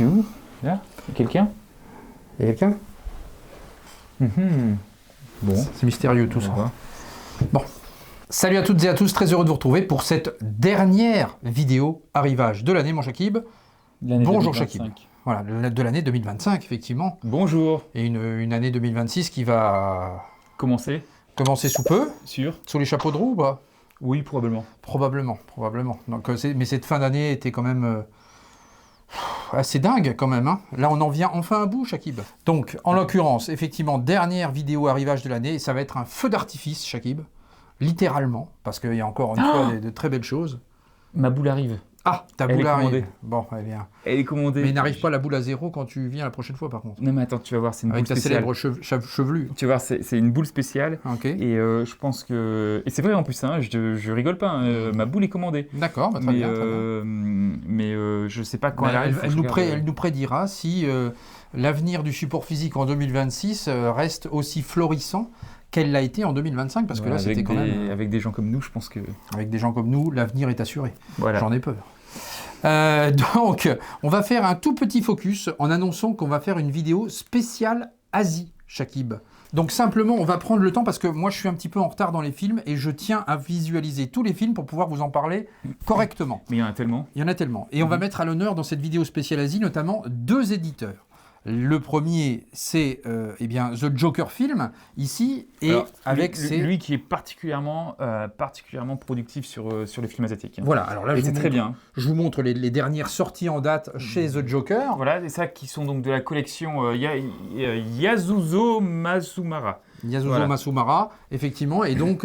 C'est où? Là? Quelqu'un? Il y a quelqu'un? Bon. C'est mystérieux tout ça. Va. Bon. Salut à toutes et à tous, très heureux de vous retrouver pour cette dernière vidéo arrivage de l'année, mon Chakib. Bonjour Chakib. Voilà, de l'année 2025, effectivement. Bonjour. Et une année 2026 qui va Commencer sous peu. Sûr? Sous les chapeaux de roue ou pas? Oui, probablement. Probablement. Donc, mais cette fin d'année était quand même assez dingue quand même. Hein. Là, on en vient enfin à bout, Chakib. Donc, en l'occurrence, effectivement, dernière vidéo arrivage de l'année, ça va être un feu d'artifice, Chakib. Littéralement, parce qu'il y a encore une fois de très belles choses. Ma boule arrive. Ah, ta Elle boule est arrive. commandée. Bon, eh bien. Elle est commandée. Mais il n'arrive pas la boule à zéro quand tu viens la prochaine fois, par contre. Non, mais attends, tu vas voir, c'est une Avec boule ta spéciale. célèbre chevelure. Tu vas voir, c'est une boule spéciale. Ok. Et je pense que... Et c'est vrai en plus, hein, je rigole pas, hein, ma boule est commandée. D'accord, bah, très bien. Mais je sais pas quand elle arrive. Elle nous prédira si l'avenir du support physique en 2026 reste aussi florissant qu'elle l'a été en 2025, parce que là, c'était quand même... Avec des gens comme nous, je pense que... Avec des gens comme nous, l'avenir est assuré. Voilà. J'en ai peur. Donc, on va faire un tout petit focus en annonçant qu'on va faire une vidéo spéciale Asie, Chakib. Donc simplement, on va prendre le temps, parce que moi, je suis un petit peu en retard dans les films, et je tiens à visualiser tous les films pour pouvoir vous en parler correctement. Mais il y en a tellement. Il y en a tellement. Et on va mettre à l'honneur dans cette vidéo spéciale Asie, notamment 2 éditeurs. Le premier, c'est The Joker Film, ici, et alors, avec lui qui est particulièrement productif sur les films asiatiques. Voilà, alors là, c'est très bien. Je vous montre les dernières sorties en date chez The Joker. Voilà, et ça qui sont donc de la collection Yasuzo Masumara. Yasuzo Masumara, effectivement, et donc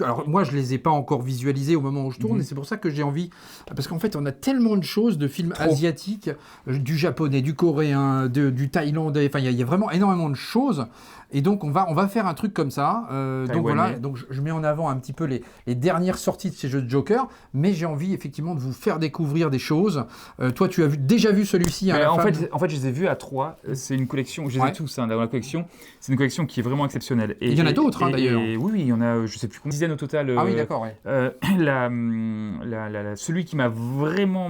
alors moi je les ai pas encore visualisés au moment où je tourne, et c'est pour ça que j'ai envie, parce qu'en fait on a tellement de choses, de films asiatiques, du japonais, du coréen, du thaïlandais, enfin il y a vraiment énormément de choses, et donc on va faire un truc comme ça, donc voilà, donc je mets en avant un petit peu les dernières sorties de ces jeux de Joker, mais j'ai envie effectivement de vous faire découvrir des choses. Toi tu as déjà vu celui-ci, hein, en fait je les ai vus à 3, c'est une collection, je les ai tous dans la collection, c'est une collection qui est vraiment exceptionnelle. Et il y en a d'autres d'ailleurs. Oui, il y en a, je sais plus combien, une dizaine au total. Ah oui, d'accord, ouais. Celui qui m'a vraiment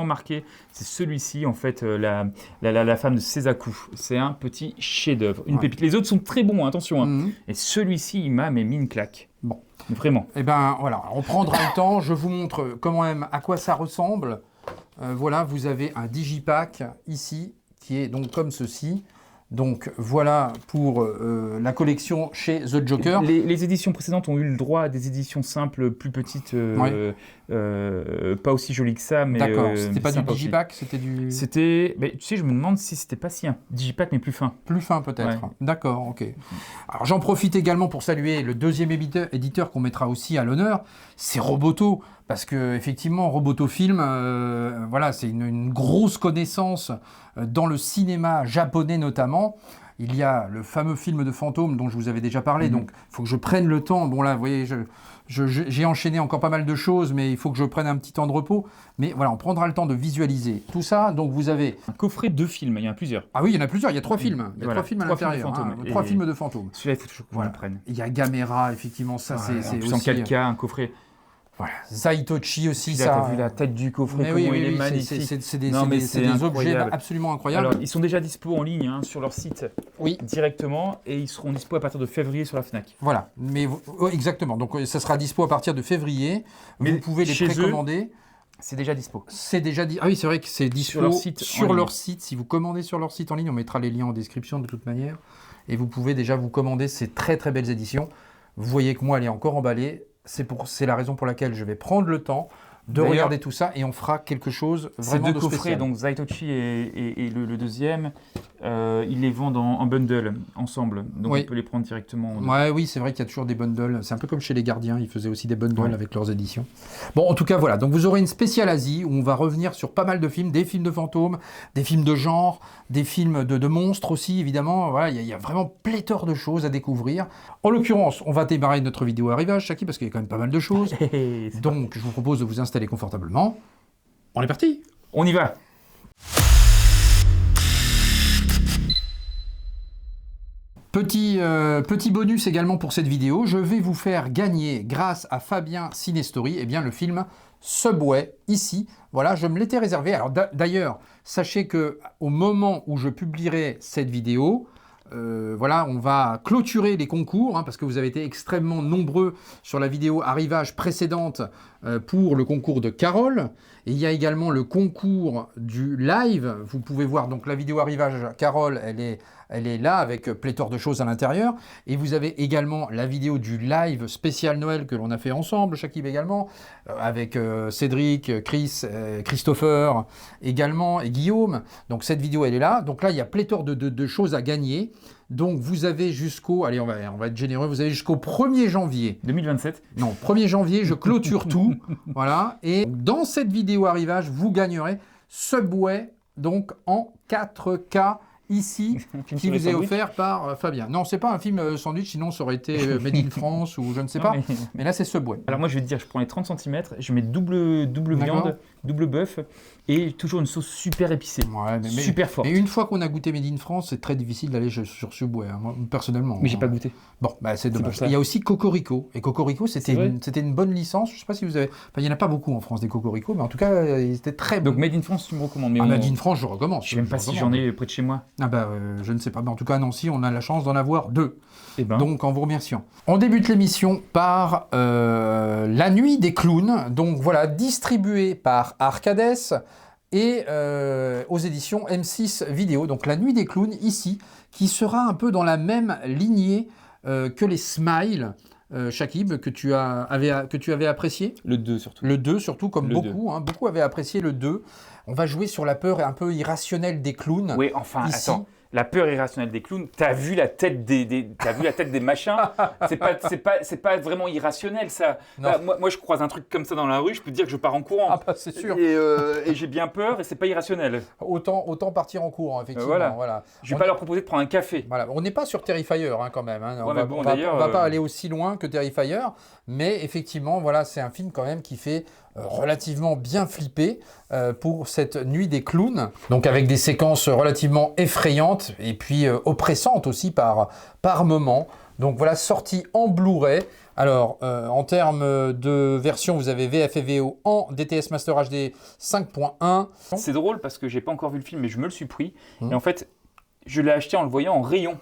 marqué, c'est celui-ci, en fait, la femme de Seisaku. C'est un petit chef-d'œuvre, une pépite. Les autres sont très bons, attention. Hein. Et celui-ci, il m'a mis une claque. Bon. Vraiment. Eh bien, voilà, on prendra le temps. Je vous montre quand même à quoi ça ressemble. Voilà, vous avez un digipack ici, qui est donc comme ceci. Donc voilà pour la collection chez The Joker. Les éditions précédentes ont eu le droit à des éditions simples, plus petites, pas aussi jolies que ça. D'accord, c'était pas du digipack, c'était du... Mais tu sais, je me demande si c'était pas si un digipack, mais plus fin. Plus fin peut-être, d'accord, ok. Alors j'en profite également pour saluer le deuxième éditeur qu'on mettra aussi à l'honneur, c'est Roboto. Parce que effectivement, Roboto Film, voilà, c'est une grosse connaissance dans le cinéma japonais notamment. Il y a le fameux film de fantôme dont je vous avais déjà parlé, donc il faut que je prenne le temps. Bon là, vous voyez, j'ai enchaîné encore pas mal de choses, mais il faut que je prenne un petit temps de repos. Mais voilà, on prendra le temps de visualiser tout ça. Donc vous avez un coffret de films, il y en a plusieurs. Ah oui, il y en a plusieurs, il y a 3 films. Il y a 3 films à l'intérieur, 3 films de fantômes. Celui-là, il faut toujours qu'on le prenne. Il y a Gamera, effectivement, ça c'est aussi... En 4K, un coffret. Voilà. Zaitochi aussi, ça. T'as vu la tête du coffret, comment il est magnifique. C'est des objets absolument incroyables. Alors, ils sont déjà dispo en ligne sur leur site directement, et ils seront dispo à partir de février sur la Fnac. Voilà, exactement. Donc ça sera dispo à partir de février. Vous pouvez les précommander. C'est déjà dispo. Ah oui, c'est vrai que c'est dispo sur leur site. Si vous commandez sur leur site en ligne, on mettra les liens en description de toute manière. Et vous pouvez déjà vous commander ces très très belles éditions. Vous voyez que moi, elle est encore emballée. C'est la raison pour laquelle je vais prendre le temps de regarder tout ça, et on fera quelque chose vraiment de spécial. Ces 2 coffrets, donc Zaitochi et le deuxième, ils les vendent en bundle ensemble, donc on peut les prendre directement. Oui, c'est vrai qu'il y a toujours des bundles. C'est un peu comme chez les Gardiens, ils faisaient aussi des bundles avec leurs éditions. Bon, en tout cas, voilà. Donc vous aurez une spéciale Asie où on va revenir sur pas mal de films, des films de fantômes, des films de genre, des films de monstres aussi, évidemment. Voilà, il y a vraiment pléthore de choses à découvrir. En l'occurrence, on va démarrer notre vidéo arrivage, Chaki, parce qu'il y a quand même pas mal de choses. Donc, je vous propose de vous installer confortablement. On est parti. On y va. Petit bonus également pour cette vidéo, je vais vous faire gagner, grâce à Fabien Cinestory, le film Subway, ici. Voilà, je me l'étais réservé. Alors d'ailleurs, sachez qu'au moment où je publierai cette vidéo, voilà, on va clôturer les concours, hein, parce que vous avez été extrêmement nombreux sur la vidéo arrivage précédente pour le concours de Carole. Et il y a également le concours du live. Vous pouvez voir donc la vidéo arrivage Carole, elle est là avec pléthore de choses à l'intérieur. Et vous avez également la vidéo du live spécial Noël que l'on a fait ensemble, Shakib également, avec Cédric, Chris, Christopher également et Guillaume. Donc cette vidéo, elle est là. Donc là, il y a pléthore de choses à gagner. Donc vous avez jusqu'au, allez, on va être généreux, vous avez jusqu'au 1er janvier. 2027. Non, 1er janvier, je clôture tout. Voilà. Et dans cette vidéo arrivage, vous gagnerez Subway, donc en 4K. Ici, qui vous est offert par Fabien. Non, c'est pas un film sandwich, sinon ça aurait été Made in France ou je ne sais pas. Mais là, c'est Subway. Alors moi, je vais te dire, je prends les 30 cm, je mets double viande, double bœuf et toujours une sauce super épicée, super forte. Et une fois qu'on a goûté Made in France, c'est très difficile d'aller sur Subway, hein, moi, personnellement. Mais j'ai pas goûté. Bon, bah, c'est dommage. Il y a aussi Cocorico. Et Cocorico, c'était une bonne licence. Je sais pas si vous avez... Enfin, il n'y en a pas beaucoup en France, des Cocorico, mais en tout cas, ils étaient très bons. Donc Made in France, tu me recommandes. Made in France, je recommande. Je sais même pas si j'en ai près de chez moi. Ah bah, je ne sais pas. Mais en tout cas, à Nancy, on a la chance d'en avoir 2. Donc, en vous remerciant. On débute l'émission par La Nuit des Clowns. Donc, voilà, distribué par Arcades et aux éditions M6 Vidéo. Donc, La Nuit des Clowns, ici, qui sera un peu dans la même lignée que les Smiles. Shakib, que tu avais apprécié. Le 2 surtout. Le 2 surtout, comme le beaucoup. Hein, beaucoup avaient apprécié le 2. On va jouer sur la peur un peu irrationnelle des clowns. Oui, enfin, ici. Attends. La peur irrationnelle des clowns, t'as vu la tête t'as vu la tête des machins. C'est pas vraiment irrationnel ça. Là, moi, je croise un truc comme ça dans la rue, je peux te dire que je pars en courant. Ah bah c'est sûr. Et j'ai bien peur et c'est pas irrationnel. Autant partir en courant, effectivement. Voilà. Je vais pas leur proposer de prendre un café. Voilà. On n'est pas sur Terrifier hein, quand même. Hein. Ouais, on va pas aller aussi loin que Terrifier, mais effectivement, voilà, c'est un film quand même qui fait relativement bien flipper pour cette nuit des clowns. Donc avec des séquences relativement effrayantes et puis oppressantes aussi par moment. Donc voilà, sorti en Blu-ray. Alors, en termes de version, vous avez VF et VO en DTS Master HD 5.1. C'est drôle parce que j'ai pas encore vu le film, mais je me le suis pris. Et en fait, je l'ai acheté en le voyant en rayon.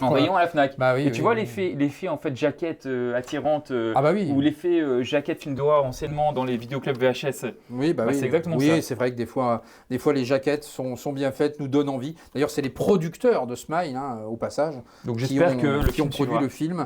Rayon à la Fnac. Bah oui, et tu vois l'effet en fait jaquette attirante ou l'effet jaquette film d'horreur anciennement dans les vidéoclubs VHS. Oui, c'est exactement ça. Oui, c'est vrai que des fois les jaquettes sont bien faites, nous donnent envie. D'ailleurs, c'est les producteurs de Smile hein, au passage. Donc j'espère qui ont produit le film.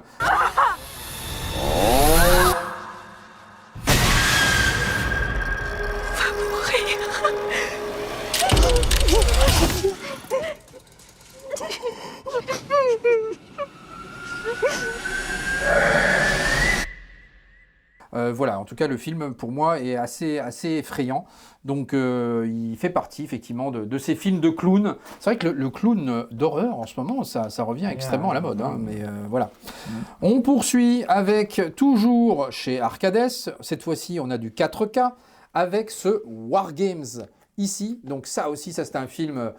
Voilà, en tout cas, le film, pour moi, est assez effrayant. Donc, il fait partie, effectivement, de ces films de clowns. C'est vrai que le clown d'horreur, en ce moment, ça revient extrêmement à la mode. Hein, mais voilà. On poursuit avec, toujours chez Arcades, cette fois-ci, on a du 4K, avec ce War Games, ici. Donc, ça aussi, ça c'est un film...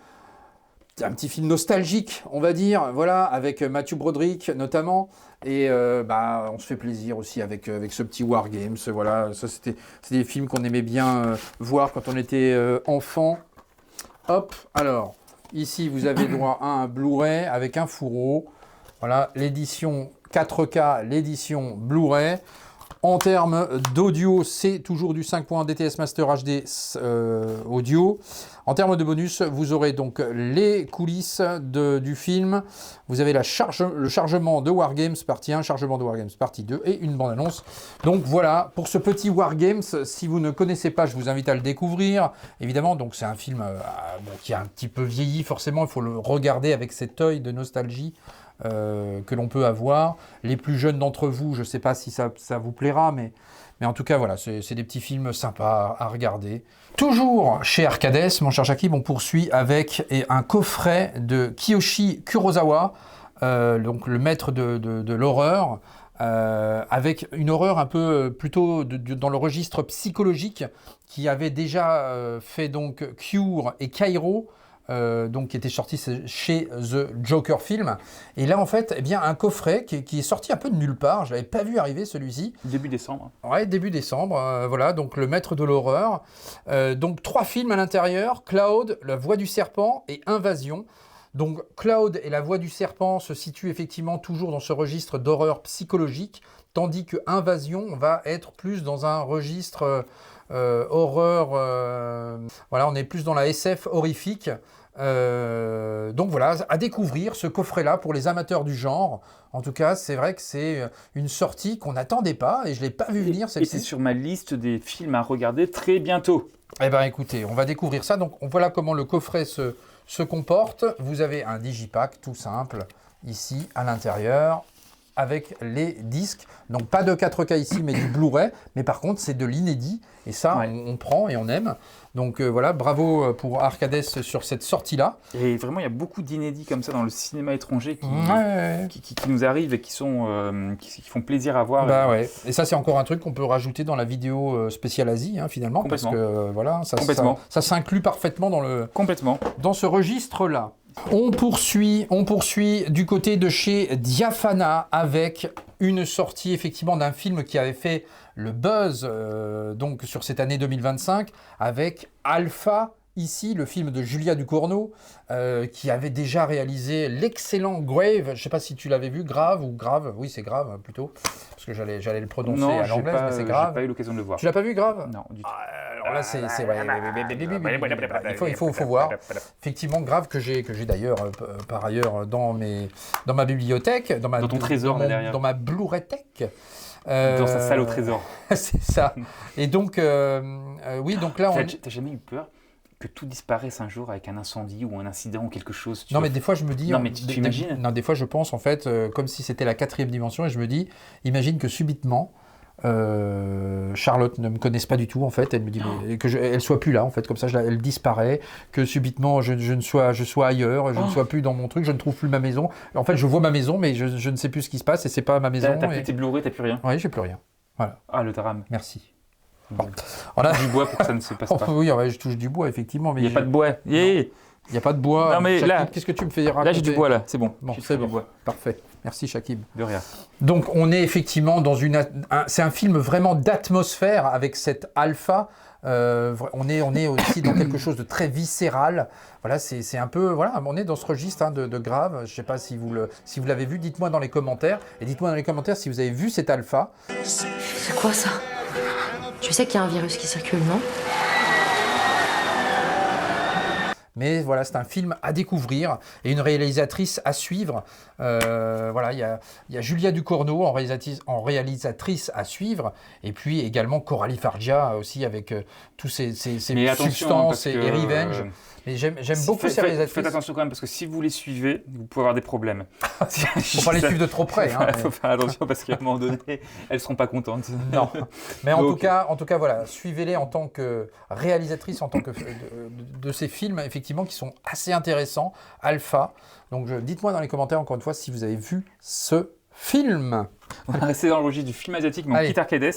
un petit film nostalgique, on va dire, voilà, avec Matthew Broderick notamment, et on se fait plaisir aussi avec ce petit War Games, voilà, ça c'est des films qu'on aimait bien voir quand on était enfant. Hop, alors, ici vous avez droit à un Blu-ray avec un fourreau, voilà, l'édition 4K, l'édition Blu-ray. En termes d'audio, c'est toujours du 5.1 DTS Master HD audio. En termes de bonus, vous aurez donc les coulisses du film. Vous avez le chargement de War Games partie 1, chargement de War Games partie 2 et une bande-annonce. Donc voilà, pour ce petit War Games, si vous ne connaissez pas, je vous invite à le découvrir. Évidemment, donc c'est un film qui a un petit peu vieilli, forcément, il faut le regarder avec cet œil de nostalgie. Que l'on peut avoir. Les plus jeunes d'entre vous, je ne sais pas si ça vous plaira, mais en tout cas, voilà, c'est des petits films sympas à regarder. Toujours chez Arcades, mon cher Shakib, on poursuit avec un coffret de Kiyoshi Kurosawa, donc le maître de l'horreur, avec une horreur un peu plutôt dans le registre psychologique, qui avait déjà fait donc Cure et Kairo, donc qui était sorti chez The Joker Film. Et là, en fait, eh bien, un coffret qui est sorti un peu de nulle part. Je ne l'avais pas vu arriver, celui-ci. Début décembre. Ouais, début décembre. Voilà, donc Le Maître de l'horreur. Donc 3 films à l'intérieur. Cloud, La Voix du serpent et Invasion. Donc Cloud et La Voix du serpent se situent effectivement toujours dans ce registre d'horreur psychologique, tandis que Invasion va être plus dans un registre horreur. Voilà, on est plus dans la SF horrifique. Donc voilà, à découvrir ce coffret-là pour les amateurs du genre. En tout cas, c'est vrai que c'est une sortie qu'on n'attendait pas et je ne l'ai pas vu venir Et c'est celle-ci. sur ma liste des films à regarder très bientôt. Eh bien écoutez, on va découvrir ça. Donc voilà comment le coffret se comporte. Vous avez un digipack tout simple ici à l'intérieur avec les disques. Donc pas de 4K ici mais du Blu-ray. Mais par contre c'est de l'inédit et ça Ouais. on prend et on aime. Donc voilà, bravo pour Arcades sur cette sortie-là. Et vraiment, il y a beaucoup d'inédits comme ça dans le cinéma étranger Ouais. qui nous arrivent et qui font plaisir à voir. Bah ouais. Et ça c'est encore un truc qu'on peut rajouter dans la vidéo spéciale Asie finalement parce Complètement. que voilà, Complètement. ça s'inclut parfaitement Complètement. dans ce registre-là. On poursuit du côté de chez Diafana avec une sortie effectivement d'un film qui avait fait le buzz donc sur cette année 2025 avec Alpha. Ici, le film de Julia Ducournau, qui avait déjà réalisé l'excellent Grave. Je ne sais pas si tu l'avais vu, Grave ou Grave. Oui, c'est Grave plutôt, parce que j'allais le prononcer Non, à l'anglaise, mais c'est Grave. j'ai pas eu l'occasion de le voir. Tu l'as pas vu, Grave? Non, du tout. Alors là, il faut voir. Effectivement, Grave que j'ai d'ailleurs par ailleurs dans ma bibliothèque, Dans ton trésor, là, derrière. dans ma Blu-ray Tech. Dans sa salle au trésor. C'est ça. Et donc, oui, donc là, T'as jamais eu peur que tout disparaisse un jour avec un incendie ou un incident ou quelque chose? Non, mais des fois, je me dis... Non, mais tu imagines? Non, des fois, je pense, en fait, comme si c'était la 4e dimension, et je me dis, imagine que subitement, Charlotte ne me connaisse pas du tout, en fait, elle me dit, mais, elle soit plus là, en fait, comme ça, elle disparaît, que subitement, je sois ailleurs, je ne sois plus dans mon truc, je ne trouve plus ma maison. En fait, je vois ma maison, mais je ne sais plus ce qui se passe, et c'est pas ma maison. T'as plus tes Blu-ray, t'as plus rien? Oui, j'ai plus rien. Voilà. Ah, le drame. Merci. Bon. On a... Du bois pour que ça ne se passe pas. Oui, ouais, je touche du bois, effectivement. Mais Il n'y a pas de bois. Il n'y a pas de bois. Non, mais là, qu'est-ce que tu me fais raconter? Là, j'ai du bois, là. C'est bon. Bon, J'ai c'est du bon. bois. Parfait. Merci, Shakib. De rien. Donc, on est effectivement dans c'est un film vraiment d'atmosphère avec cette alpha. On est aussi dans quelque chose de très viscéral. Voilà, c'est un peu... Voilà, on est dans ce registre de Grave. Je ne sais pas si vous l'avez vu. Dites-moi dans les commentaires. Et dites-moi dans les commentaires si vous avez vu cette alpha. C'est quoi ça? Tu sais qu'il y a un virus qui circule, non? Mais voilà, c'est un film à découvrir et une réalisatrice à suivre. Voilà, il y a Julia Ducournau en réalisatrice à suivre. Et puis également Coralie Fargia aussi avec tous ces substances et Revenge. Mais j'aime beaucoup ces réalisatrices. Faites attention quand même, parce que si vous les suivez, vous pouvez avoir des problèmes. Faut pas les suivre de trop près. Hein, faut faire attention, parce qu'à un moment donné, elles seront pas contentes. Non. Mais en tout cas, voilà, suivez-les en tant que réalisatrice, en tant que de ces films, effectivement, qui sont assez intéressants. Alpha. Donc, dites-moi dans les commentaires, encore une fois, si vous avez vu ce film. On va rester dans le registre du film asiatique, mais on quitte Arcades.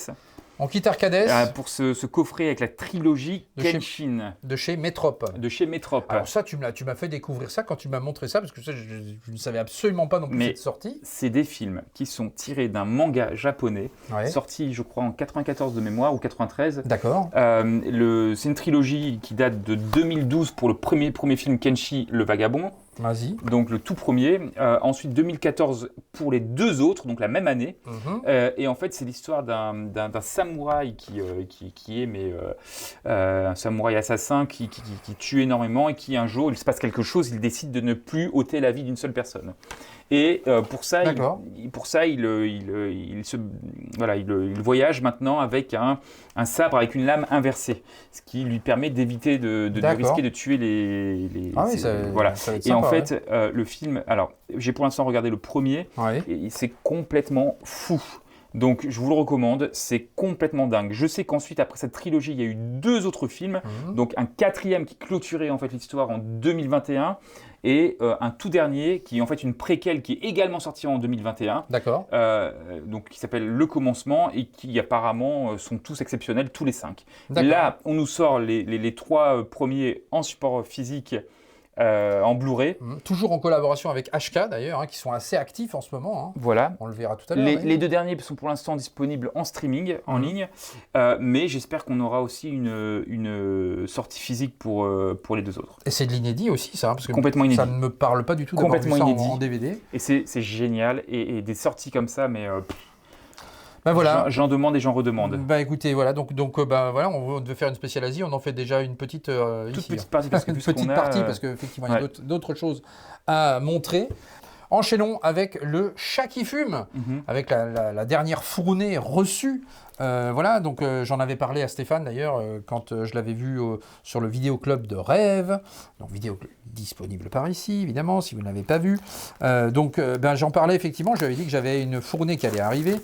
On quitte Arcades. Pour ce coffret avec la trilogie Kenshin. De chez Métrope. De chez Métrope. Alors ça, tu m'as fait découvrir ça quand tu m'as montré ça, parce que ça, je ne savais absolument pas non plus cette sortie. C'est des films qui sont tirés d'un manga japonais, sorti, je crois, en 94 de mémoire, ou 93. D'accord. C'est une trilogie qui date de 2012 pour le premier film Kenshi, le vagabond. Vas-y. Donc le tout premier. Ensuite 2014 pour les deux autres, donc la même année. Et en fait, c'est l'histoire d'un samouraï qui est un samouraï assassin qui tue énormément et qui un jour, il se passe quelque chose, il décide de ne plus ôter la vie d'une seule personne. Et pour ça, il voyage maintenant avec un sabre avec une lame inversée, ce qui lui permet d'éviter de risquer de tuer les voilà. Ça va être et sympa, en fait, le film, alors j'ai pour l'instant regardé le premier, et c'est complètement fou. Donc je vous le recommande, c'est complètement dingue. Je sais qu'ensuite, après cette trilogie, il y a eu deux autres films, donc un quatrième qui clôturait en fait l'histoire en 2021, et un tout dernier qui est en fait une préquelle qui est également sortie en 2021. D'accord. Donc qui s'appelle Le Commencement et qui apparemment sont tous exceptionnels, tous les 5. D'accord. Là, on nous sort les 3 premiers en support physique en Blu-ray. Toujours en collaboration avec HK d'ailleurs, qui sont assez actifs en ce moment. Hein. Voilà. On le verra tout à l'heure. Les 2 derniers sont pour l'instant disponibles en streaming, en ligne, mais j'espère qu'on aura aussi une sortie physique pour les 2 autres. Et c'est de l'inédit aussi, ça, parce que complètement inédit. Ça ne me parle pas du tout d'avoir vu ça en DVD. Et c'est génial, et des sorties comme ça, mais voilà. J'en demande et j'en redemande. Écoutez, voilà, donc voilà, on devait faire une spéciale Asie, on en fait déjà une petite toute ici, petite partie, parce que parce qu'effectivement il y a d'autres choses à montrer. Enchaînons avec le chat qui fume, avec la dernière fournée reçue. Voilà, donc j'en avais parlé à Stéphane d'ailleurs quand je l'avais vu sur le vidéoclub de Rêve, donc vidéoclub disponible par ici évidemment si vous ne l'avez pas vu. J'en parlais effectivement, je lui avais dit que j'avais une fournée qui allait arriver,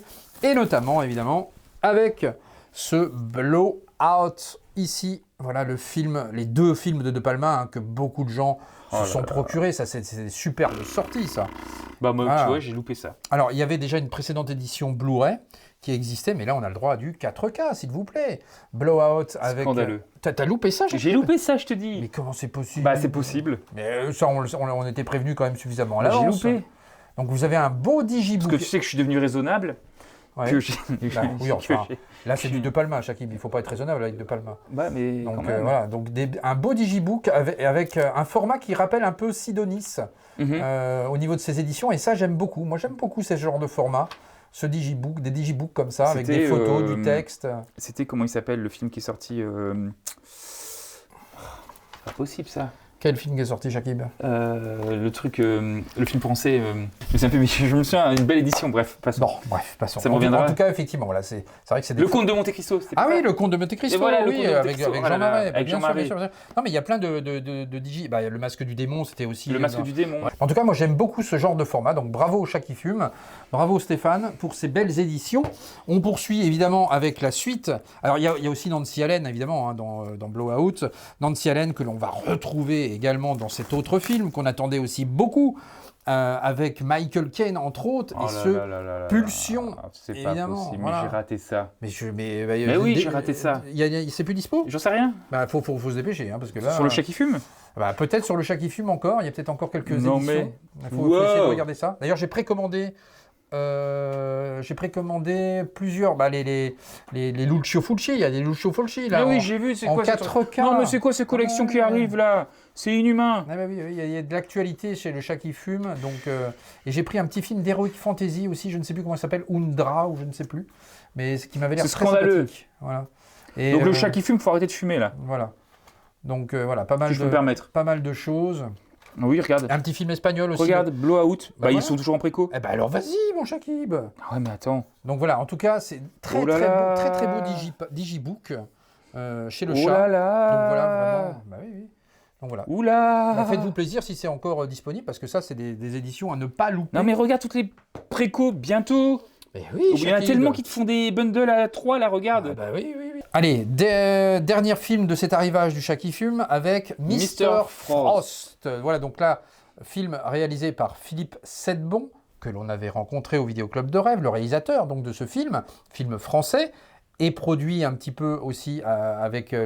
et notamment évidemment avec ce Blowout ici. Voilà le film, les 2 films de De Palma que beaucoup de gens se sont procurés. Ça, c'est superbe sortie, ça. Moi, tu vois, j'ai loupé ça. Alors, il y avait déjà une précédente édition Blu-ray qui existait, mais là, on a le droit à du 4K, s'il vous plaît. Blowout avec... Scandaleux. T'as loupé ça, J'ai loupé ça, je te dis. Mais comment c'est possible? C'est possible. Mais ça, on était prévenu quand même suffisamment à l'avance. J'ai loupé. Donc, vous avez un beau digibook. Parce que tu sais que je suis devenu raisonnable. Ouais. Là, c'est du De Palma, Shakib. Il ne faut pas être raisonnable avec De Palma. Mais donc, voilà. Donc, un beau digibook avec un format qui rappelle un peu Sidonis au niveau de ses éditions. Et ça, j'aime beaucoup. Moi, j'aime beaucoup ce genre de format. Ce digibook, des digibooks comme ça, avec des photos, du texte. C'était, comment il s'appelle, le film qui est sorti Pas possible, ça. Quel film qui est sorti, Shakib? Le film français. Je me souviens, une belle édition, bref, passons. Bon, bref, passons. Ça me reviendra. En tout cas, effectivement, voilà, c'est vrai que c'est Le Comte de Monte Cristo. Oui, le Comte de Monte Cristo, voilà, oui, avec Jean Marais. Avec Jean Marais. Non, mais il y a plein de digi. Le Masque du Démon, c'était aussi. Le Masque du Démon. Ouais. En tout cas, moi, j'aime beaucoup ce genre de format. Donc, bravo au chat qui fume. Bravo Stéphane pour ces belles éditions. On poursuit évidemment avec la suite. Alors, il y a aussi Nancy Allen, évidemment, dans Blowout. Nancy Allen, que l'on va retrouver également dans cet autre film qu'on attendait aussi beaucoup. Avec Michael Caine entre autres, Pulsion, c'est évidemment. Pas possible, mais j'ai raté ça. Mais oui, j'ai raté ça. C'est plus dispo? J'en sais rien. Faut se dépêcher, parce que là. Sur le chat qui fume? Peut-être sur le chat qui fume encore. Il y a peut-être encore quelques éditions. Mais... Il faut essayer de regarder ça. D'ailleurs, j'ai précommandé plusieurs, les Lucio Fulci, il y a des Lucio Fulci là. Oui, j'ai vu, c'est quoi 4K. Non, mais c'est quoi ces collections qui arrivent là? C'est inhumain. Oui, il y a de l'actualité chez le chat qui fume, donc et j'ai pris un petit film d'heroic fantasy aussi, je ne sais plus comment ça s'appelle, Undra ou je ne sais plus, mais ce qui m'avait l'air très sympathique. Voilà. Et, donc le chat qui fume, faut arrêter de fumer là. Voilà. Donc voilà, pas mal de choses. Oui, regarde. Un petit film espagnol aussi. Regarde, Blowout. Ils sont toujours en préco. Alors vas-y, mon Shakib. Ouais, mais attends. Donc voilà, en tout cas, c'est très beau digibook chez le chat. Oh là là. Donc voilà, vraiment. Oui. Donc voilà. Oula. Faites-vous plaisir si c'est encore disponible, parce que ça, c'est des éditions à ne pas louper. Non, mais regarde toutes les précos bientôt. Mais oui, il y en a tellement qui te font des bundles à 3, là, regarde. Oui. Allez, dernier film de cet arrivage du chat qui fume avec Mr. Frost. Voilà, donc là, film réalisé par Philippe Sedbon, que l'on avait rencontré au Vidéoclub de Rêve, le réalisateur donc de ce film français, et produit un petit peu aussi avec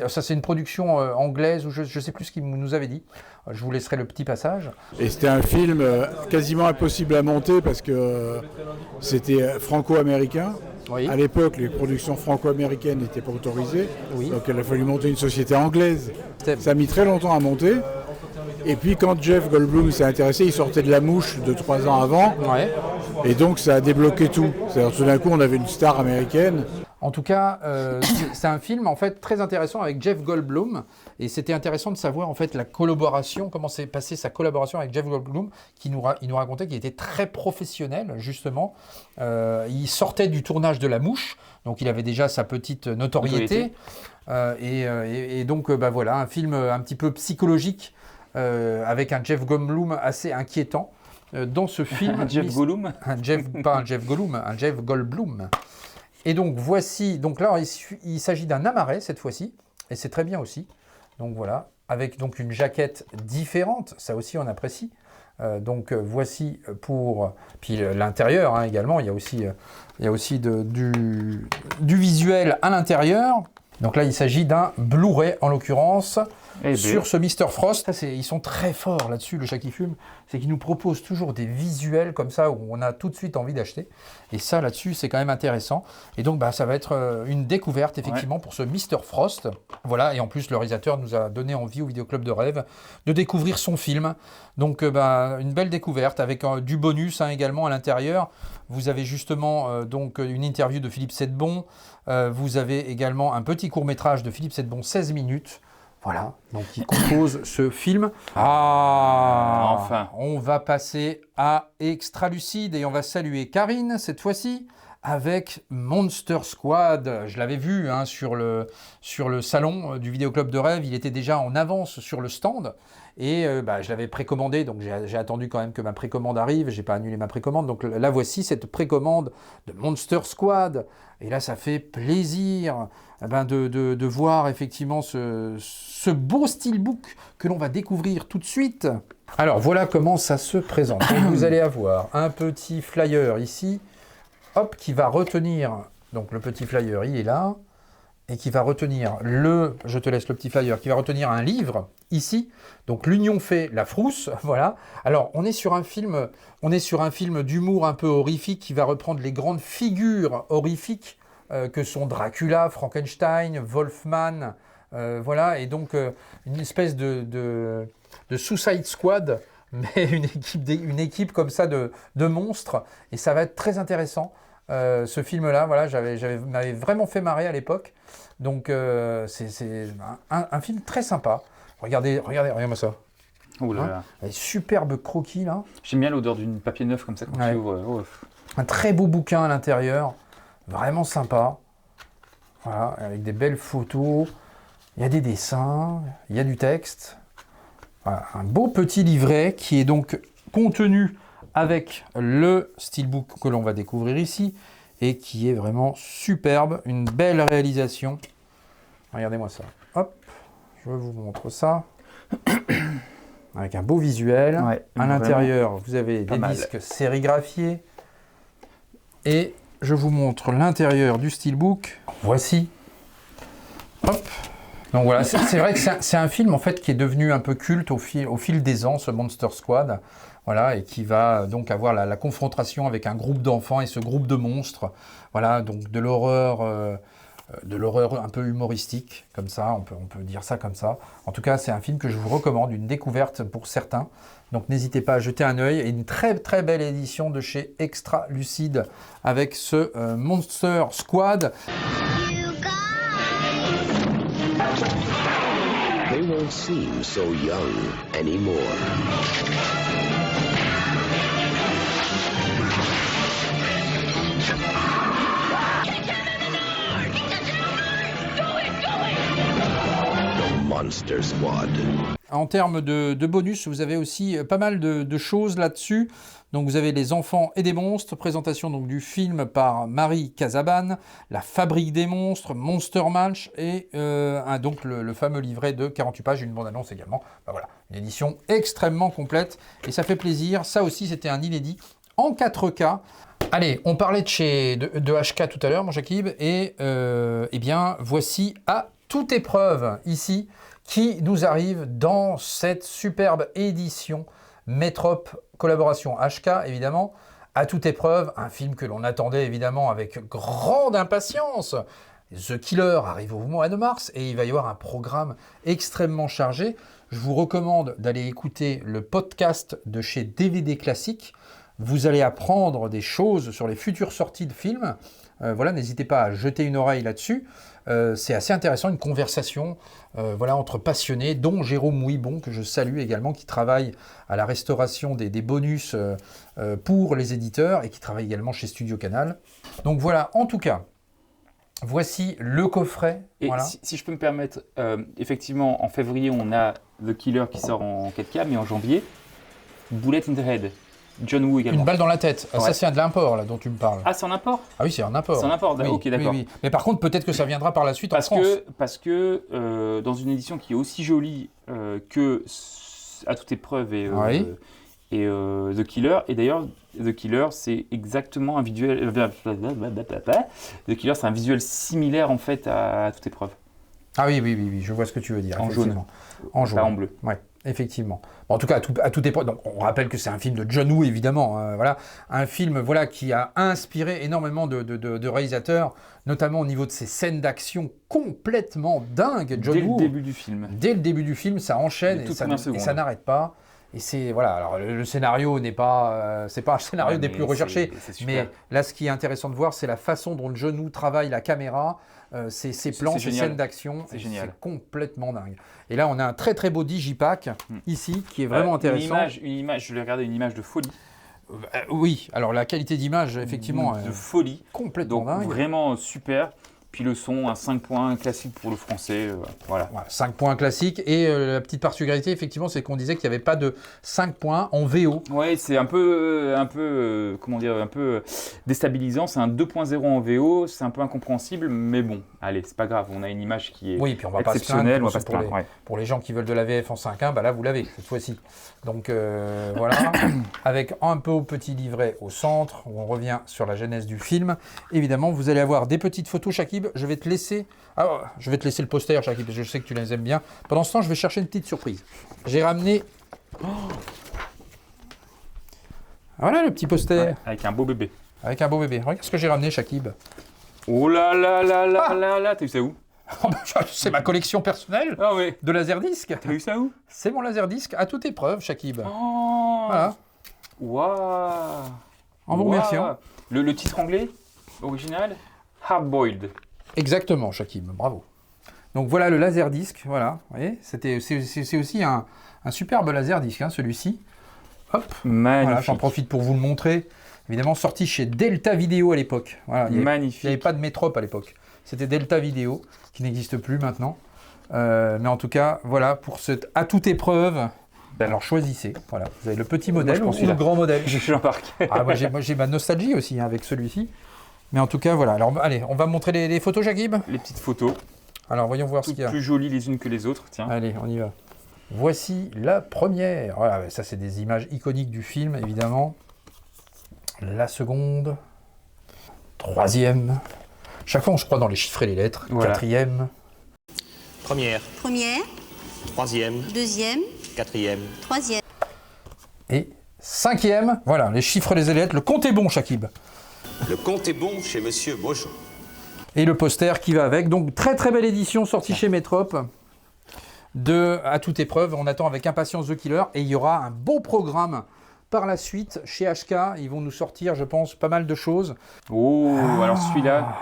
ça c'est une production anglaise, ou je ne sais plus ce qu'il nous avait dit. Je vous laisserai le petit passage. Et c'était un film quasiment impossible à monter parce que c'était franco-américain. Oui. À l'époque, les productions franco-américaines n'étaient pas autorisées. Oui. Donc il a fallu monter une société anglaise. C'est... Ça a mis très longtemps à monter. Et puis quand Jeff Goldblum s'est intéressé, il sortait de La Mouche de 3 ans avant. Ouais. Et donc ça a débloqué tout. C'est-à-dire tout d'un coup, on avait une star américaine. En tout cas, c'est un film en fait très intéressant avec Jeff Goldblum, et c'était intéressant de savoir en fait la collaboration, comment s'est passée sa collaboration avec Jeff Goldblum, il nous racontait qu'il était très professionnel justement. Il sortait du tournage de La Mouche, donc il avait déjà sa petite notoriété, et donc voilà, un film un petit peu psychologique avec un Jeff Goldblum assez inquiétant dans ce film. Un Jeff Goldblum Pas un Jeff Goldblum, un Jeff Goldblum. Et donc voici, donc là il s'agit d'un Amarais cette fois-ci, et c'est très bien aussi. Donc voilà, avec donc une jaquette différente, ça aussi on apprécie. Voici pour, puis l'intérieur également, il y a aussi du visuel à l'intérieur. Donc là il s'agit d'un Blu-ray en l'occurrence. sur ce Mr. Frost. Ils sont très forts là-dessus, le Chat qui fume, c'est qu'ils nous proposent toujours des visuels comme ça où on a tout de suite envie d'acheter. Et ça, là-dessus, c'est quand même intéressant. Et donc, ça va être une découverte, effectivement, pour ce Mr. Frost. Voilà, et en plus, le réalisateur nous a donné envie au Vidéoclub de Rêve de découvrir son film. Donc, une belle découverte avec du bonus également à l'intérieur. Vous avez justement donc une interview de Philippe Sedbon. Vous avez également un petit court-métrage de Philippe Sedbon, 16 minutes. Voilà, donc il compose ce film. Enfin, on va passer à Extra Lucide et on va saluer Karine cette fois-ci avec Monster Squad. Je l'avais vu sur le salon du Vidéoclub de Rêve, il était déjà en avance sur le stand. Et je l'avais précommandé, donc j'ai attendu quand même que ma précommande arrive, j'ai pas annulé ma précommande, donc là voici cette précommande de Monster Squad, et là ça fait plaisir de voir effectivement ce beau steelbook que l'on va découvrir tout de suite. Alors voilà comment ça se présente. Donc, vous allez avoir un petit flyer ici, hop, qui va retenir, donc le petit flyer il est là, et qui va retenir je te laisse le petit flyer, qui va retenir un livre ici. Donc l'union fait la frousse, voilà. Alors on est sur un film d'humour un peu horrifique qui va reprendre les grandes figures horrifiques que sont Dracula, Frankenstein, Wolfman, voilà. Et donc une espèce de Suicide Squad, mais une équipe comme ça de monstres. Et ça va être très intéressant. Ce film-là, voilà, m'avait vraiment fait marrer à l'époque. Donc c'est un film très sympa. Regardez-moi ça. Oh là là. Un superbe croquis là. J'aime bien l'odeur d'une papier neuf comme ça quand tu ouvres. Un très beau bouquin à l'intérieur, vraiment sympa. Voilà, avec des belles photos. Il y a des dessins, il y a du texte. Voilà, un beau petit livret qui est donc contenu avec le steelbook que l'on va découvrir ici et qui est vraiment superbe, une belle réalisation. Regardez-moi ça. Hop, je vous montre ça. Avec un beau visuel. Ouais, à l'intérieur, vous avez des disques sérigraphiés. Et je vous montre l'intérieur du steelbook. Voici. Hop. Donc voilà, c'est vrai que c'est un film en fait qui est devenu un peu culte au fil des ans, ce Monster Squad. Voilà, et qui va donc avoir la confrontation avec un groupe d'enfants et ce groupe de monstres. Voilà, donc de l'horreur un peu humoristique, comme ça, on peut dire ça comme ça. En tout cas, c'est un film que je vous recommande, une découverte pour certains. Donc n'hésitez pas à jeter un œil. Et une très très belle édition de chez Extra Lucide avec ce Monster Squad. They won't seem so young anymore. Monster Squad. En termes de bonus, vous avez aussi pas mal de choses là-dessus. Donc vous avez Les Enfants et des Monstres, présentation donc du film par Marie Casabane, La Fabrique des Monstres, Monster Manch et donc le fameux livret de 48 pages, une bande-annonce également. Voilà, une édition extrêmement complète et ça fait plaisir. Ça aussi, c'était un inédit en 4K. Allez, on parlait de HK tout à l'heure, mon Jakib, et eh bien voici à toute épreuve ici qui nous arrive dans cette superbe édition Métrop, collaboration HK évidemment, à toute épreuve, un film que l'on attendait évidemment avec grande impatience. The Killer arrive au mois de mars et il va y avoir un programme extrêmement chargé. Je vous recommande d'aller écouter le podcast de chez DVD Classique. Vous allez apprendre des choses sur les futures sorties de films. Voilà, n'hésitez pas à jeter une oreille là-dessus. C'est assez intéressant, une conversation entre passionnés, dont Jérôme Mouibon, que je salue également, qui travaille à la restauration des bonus pour les éditeurs et qui travaille également chez Studio Canal. Donc voilà, en tout cas, voici le coffret. Et voilà. si je peux me permettre, effectivement, en février, on a The Killer qui sort en 4K, mais en janvier, Bullet in the Head. John Woo également. Une balle dans la tête. Ouais. Ça, c'est de l'import là dont tu me parles. Ah, c'est en import? Ah oui, c'est un import. C'est un import, oui, ok, d'accord. Oui. Mais par contre, peut-être que ça viendra par la suite en France. Parce que dans une édition qui est aussi jolie que À toute épreuve et The Killer, et d'ailleurs, The Killer, c'est exactement un visuel. The Killer, c'est un visuel similaire en fait à toute épreuve. Ah oui, je vois ce que tu veux dire. En jaune. En jaune. Pas en bleu. Ouais, effectivement. Bon, en tout cas, à toute époque. Donc, on rappelle que c'est un film de John Woo, évidemment. Voilà, un film qui a inspiré énormément de réalisateurs, notamment au niveau de ses scènes d'action complètement dingues. John Woo. Dès le début du film. Dès le début du film, ça enchaîne et ça n'arrête pas. Et c'est voilà. Alors le scénario n'est pas, c'est pas un scénario des plus recherchés. Mais là, ce qui est intéressant de voir, c'est la façon dont John Woo travaille la caméra, ses plans, ses scènes d'action. C'est génial. C'est complètement dingue. Et là, on a un très très beau digipack ici qui est vraiment intéressant. Une image. Je l'ai regardé, une image de folie. Oui. Alors la qualité d'image, effectivement, de folie. Complètement Donc dingue. vraiment super. Puis le son, un 5 points classique pour le français. Voilà. 5 points classiques. Et la petite particularité, effectivement, c'est qu'on disait qu'il n'y avait pas de 5 points en VO. Ouais, c'est un peu déstabilisant. C'est un 2.0 en VO. C'est un peu incompréhensible, mais bon, allez, c'est pas grave. On a une image qui est puis on va exceptionnelle. Pas se plaindre. Pour les gens qui veulent de la VF en 5.1, bah là, vous l'avez cette fois-ci. Donc voilà, avec un peu petit livret au centre, où on revient sur la genèse du film. Évidemment, vous allez avoir des petites photos, Shakib. Je vais te laisser le poster, Shakib, parce que je sais que tu les aimes bien. Pendant ce temps, je vais chercher une petite surprise. J'ai ramené... Voilà le petit poster. Ouais, avec un beau bébé. Avec un beau bébé. Regarde ce que j'ai ramené, Shakib. Oh là là là là là là. T'as eu ça où? C'est ma collection personnelle de laserdisc. T'as eu ça où? C'est mon laserdisc à toute épreuve, Shakib. Oh. Voilà. Waouh. En vous remerciant. Le titre anglais original, Hard Boiled. Exactement, Shakib, bravo. Donc voilà le laserdisc, voilà. Vous voyez, c'est aussi un superbe laserdisc, celui-ci. Hop. Magnifique. Voilà, j'en profite pour vous le montrer. Évidemment, sorti chez Delta Video à l'époque. Voilà, magnifique. Il n'y avait pas de Métrope à l'époque. C'était Delta Video, qui n'existe plus maintenant. Mais en tout cas, voilà, pour cette à toute épreuve. Alors choisissez. Voilà, vous avez le petit modèle ou le grand modèle. J'embarque. Moi j'ai ma nostalgie aussi avec celui-ci. Mais en tout cas, voilà. Alors allez, on va montrer les photos, Shakib. Les petites photos. Alors voyons voir ce qu'il y a. Plus jolies les unes que les autres, tiens. Allez, on y va. Voici la première. Voilà, ça c'est des images iconiques du film, évidemment. La seconde. Troisième. Chaque fois, on se croit dans les chiffres et les lettres. Voilà. Quatrième. Première. Troisième. Deuxième. Quatrième. Troisième. Et cinquième. Voilà, les chiffres et les lettres. Le compte est bon, Shakib. Le compte est bon chez Monsieur Beaujon. Et le poster qui va avec. Donc, très très belle édition sortie chez Métrope. À toute épreuve. On attend avec impatience The Killer. Et il y aura un beau programme par la suite chez HK. Ils vont nous sortir, je pense, pas mal de choses. Oh, alors celui-là,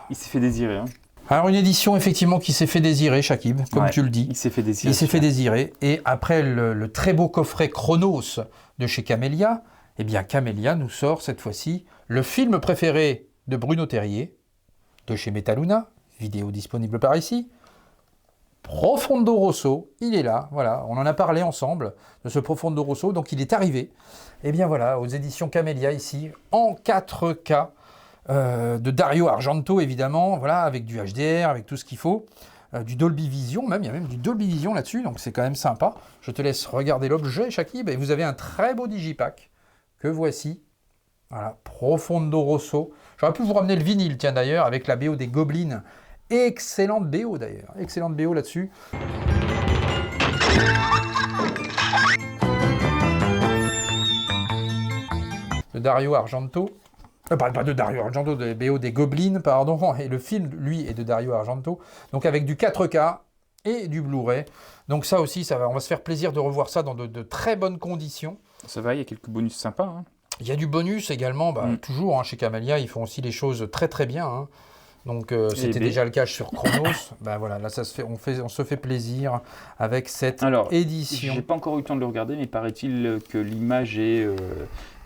il s'est fait désirer. Alors, une édition, effectivement, qui s'est fait désirer, Shakib, comme tu le dis. Il s'est fait désirer. Il s'est fait désirer. Et après le très beau coffret Chronos de chez Camélia, eh bien, Camélia nous sort cette fois-ci le film préféré de Bruno Terrier, de chez Metaluna, vidéo disponible par ici. Profondo Rosso, il est là, voilà, on en a parlé ensemble de ce Profondo Rosso, donc il est arrivé, et bien voilà, aux éditions Camélia ici, en 4K, de Dario Argento évidemment, voilà, avec du HDR, avec tout ce qu'il faut, du Dolby Vision même, il y a même du Dolby Vision là-dessus, donc c'est quand même sympa. Je te laisse regarder l'objet, Shakib, et vous avez un très beau digipack, que voici, voilà, Profondo Rosso. J'aurais pu vous ramener le vinyle, tiens d'ailleurs, avec la BO des Goblins. Excellente BO d'ailleurs, excellente BO là-dessus. De Dario Argento. Pas de Dario Argento, de BO des Goblins, pardon. Et le film, lui, est de Dario Argento. Donc avec du 4K et du Blu-ray. Donc ça aussi, on va se faire plaisir de revoir ça dans de très bonnes conditions. Ça va, il y a quelques bonus sympas. Il y a du bonus également, toujours, chez Camélia, ils font aussi les choses très très bien. Donc c'était déjà le cas sur Chronos. Voilà, là on se fait plaisir avec cette édition. J'ai pas encore eu le temps de le regarder, mais paraît-il que l'image est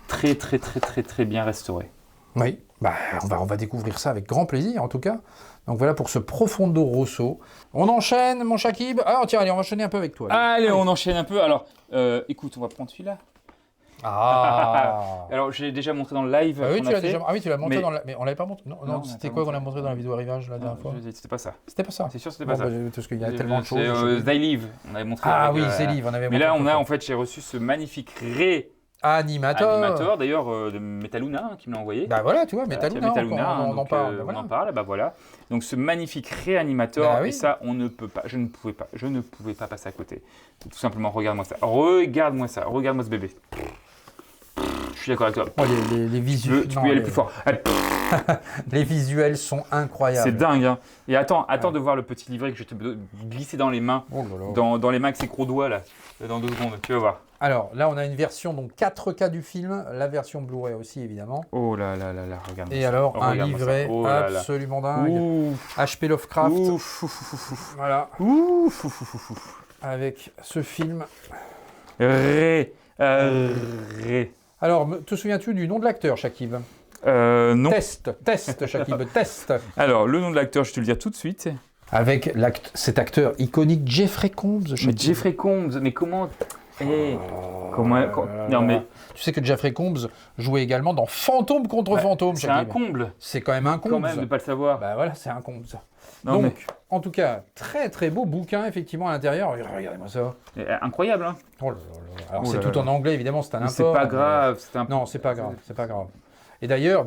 très très très très très bien restaurée. Oui, on va découvrir ça avec grand plaisir en tout cas. Donc voilà pour ce Profondo Rosso. On enchaîne, mon Shakib. Ah tiens, allez, on va enchaîner un peu avec toi. Allez, on enchaîne un peu. Alors, écoute, on va prendre celui-là. Alors, j'ai déjà montré dans le live. Oui, tu l'as montré dans le... Mais on l'avait pas montré. Non, c'était quoi qu'on a montré dans la vidéo arrivage la dernière fois? C'était pas ça. C'était pas ça. C'est sûr, c'était pas ça. Parce qu'il y a tellement de choses. They Live, on avait montré. They Live, on avait montré. Mais là, j'ai reçu ce magnifique Animator. D'ailleurs, de Metaluna qui me l'a envoyé. Bah voilà, tu vois, Voilà, Metaluna, on en donc, parle. on Voilà. en parle, bah voilà. Donc ce magnifique Reanimator, Bah oui. et ça, on ne peut pas, je ne pouvais pas passer à côté. Tout simplement, regarde-moi ça, regarde-moi ce bébé. Je suis d'accord avec toi. Oh, les visuels. Tu peux y aller plus fort. Les visuels sont incroyables. C'est dingue, hein. Et attends de voir le petit livret que je vais te glisser dans les mains, Oh là là. dans les mains avec ses gros doigts là, dans 2 secondes. Tu vas voir. Alors là, on a une version donc 4K du film, la version Blu-ray aussi évidemment. Oh là, regarde. Et alors un livret absolument dingue. Ouf. HP Lovecraft. Ouf, ouf, ouf, ouf. Voilà. Ouf, ouf, ouf, ouf, ouf. Avec ce film. Ré. Alors, te souviens-tu du nom de l'acteur, Shakib? Non. Test, Shakib, test. Alors, le nom de l'acteur, je te le dis tout de suite. Avec cet acteur iconique Jeffrey Combs, Mais Shakib. Jeffrey Combs, mais comment... Non, mais... Tu sais que Jeffrey Combs jouait également dans Fantôme contre Fantôme, C'est un Shakib. comble, C'est quand même un Combs. quand même, de ne pas le savoir. Bah voilà, c'est un Combs. Non, Donc, en tout cas, très très beau bouquin, effectivement, à l'intérieur. Regardez-moi ça. Incroyable, hein. Oh là là. Alors, Oh c'est là tout là. en anglais, évidemment, c'est un Mais import. c'est pas mais- grave, c'est un... Non, c'est pas grave, c'est pas grave. Et d'ailleurs...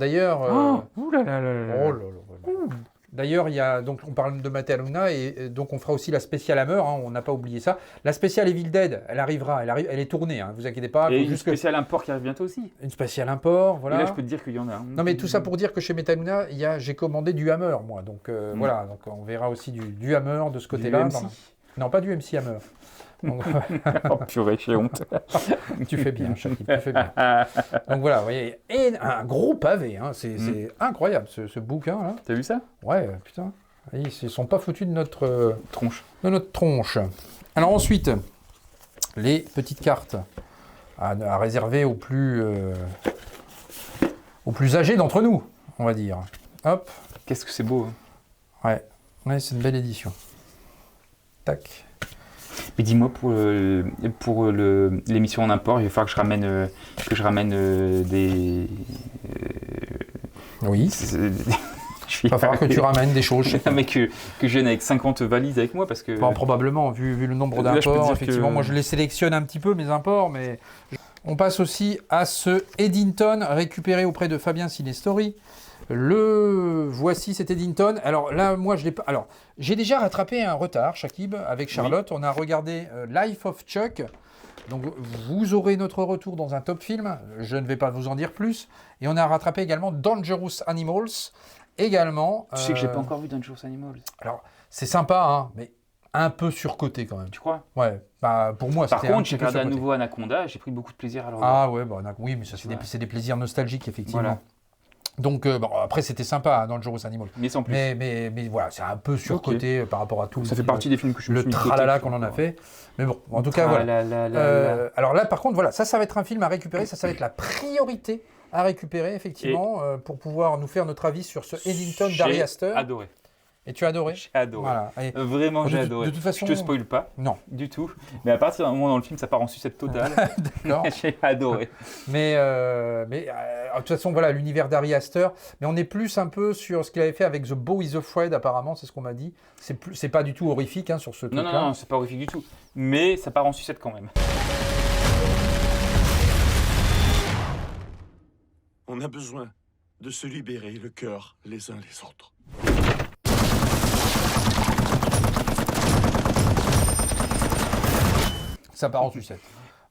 Oh, ouh là là là là. Oh là là là. D'ailleurs, il y a donc on parle de Metaluna et donc on fera aussi la spéciale Hammer, hein, on n'a pas oublié ça. La spéciale Evil Dead, elle arrivera, elle est tournée, hein, vous inquiétez pas. Et faut une juste spéciale import qui arrive bientôt aussi. une spéciale import, voilà. Et là, je peux te dire qu'il y en a. Hein. Non mais tout ça pour dire que chez Metaluna, j'ai commandé du Hammer, moi. Donc voilà, donc on verra aussi du Hammer de ce côté-là. MC. Non, pas du MC Hammer. Donc, Oh purée, j'ai honte. tu fais bien, Shakib, tu fais bien. Donc voilà, vous voyez, et un gros pavé, hein, c'est incroyable ce bouquin là. T'as vu ça? Ouais, putain. Ils ne se sont pas foutus de notre Tronche. tronche. Alors ensuite, les petites cartes à réserver aux plus âgés d'entre nous, on va dire. Hop, Qu'est-ce que c'est beau. Hein. ouais, c'est une belle édition. Tac. Mais dis-moi, pour l'émission en import, il va falloir que je ramène des... Oui, Il il va falloir que tu ramènes des choses. Mais que je vienne avec 50 valises avec moi parce que... Bon, probablement, vu le nombre Là, je peux te d'imports, dire effectivement, que- moi je les sélectionne un petit peu, mes imports, mais... On passe aussi à ce Eddington récupéré auprès de Fabien Sinestori. Voici cet Eddington. Alors là, moi, je l'ai pas... Alors, j'ai déjà rattrapé un retard, Shakib, avec Charlotte. On a regardé Life of Chuck. Donc, vous aurez notre retour dans un top film. Je ne vais pas vous en dire plus. Et on a rattrapé également Dangerous Animals. Également... Tu sais que j'ai pas encore vu Dangerous Animals. Alors, c'est sympa, hein, mais un peu surcoté quand même. Tu crois? Ouais, bah pour moi, Par c'était un contre, petit j'ai peu regardé à surcoté. nouveau Anaconda, j'ai pris beaucoup de plaisir à le revoir. Ah ouais, bah, oui, mais ça Ouais. c'est des plaisirs nostalgiques, effectivement. Voilà. Donc, bon, après, c'était sympa, hein, Dangerous Animals. Mais sans plus. Mais voilà, c'est un peu surcoté par rapport à tout. Ça fait partie des films que je me le suis mis de côté. tralala qu'on en a fait. Mais bon, en tout cas, voilà. Alors là, par contre, voilà, ça va être un film à récupérer. Ça va être la priorité à récupérer, effectivement, pour pouvoir nous faire notre avis sur ce Eddington d'Ari Aster. J'ai adoré. Et tu as adoré? J'ai adoré. Voilà. Et Vraiment, j'ai adoré. de toute façon- Je te spoil pas non, du tout. Mais à partir d'un moment dans le film, ça part en sucette totale. d'accord. J'ai adoré. Mais de toute façon, voilà, l'univers d'Ari Aster. Mais on est plus un peu sur ce qu'il avait fait avec The Beau is Afraid, apparemment, c'est ce qu'on m'a dit. C'est pas du tout horrifique, hein, sur ce Non, truc-là. non, c'est pas horrifique du tout. Mais ça part en sucette quand même. On a besoin de se libérer le cœur les uns les autres. Ça part en sucette.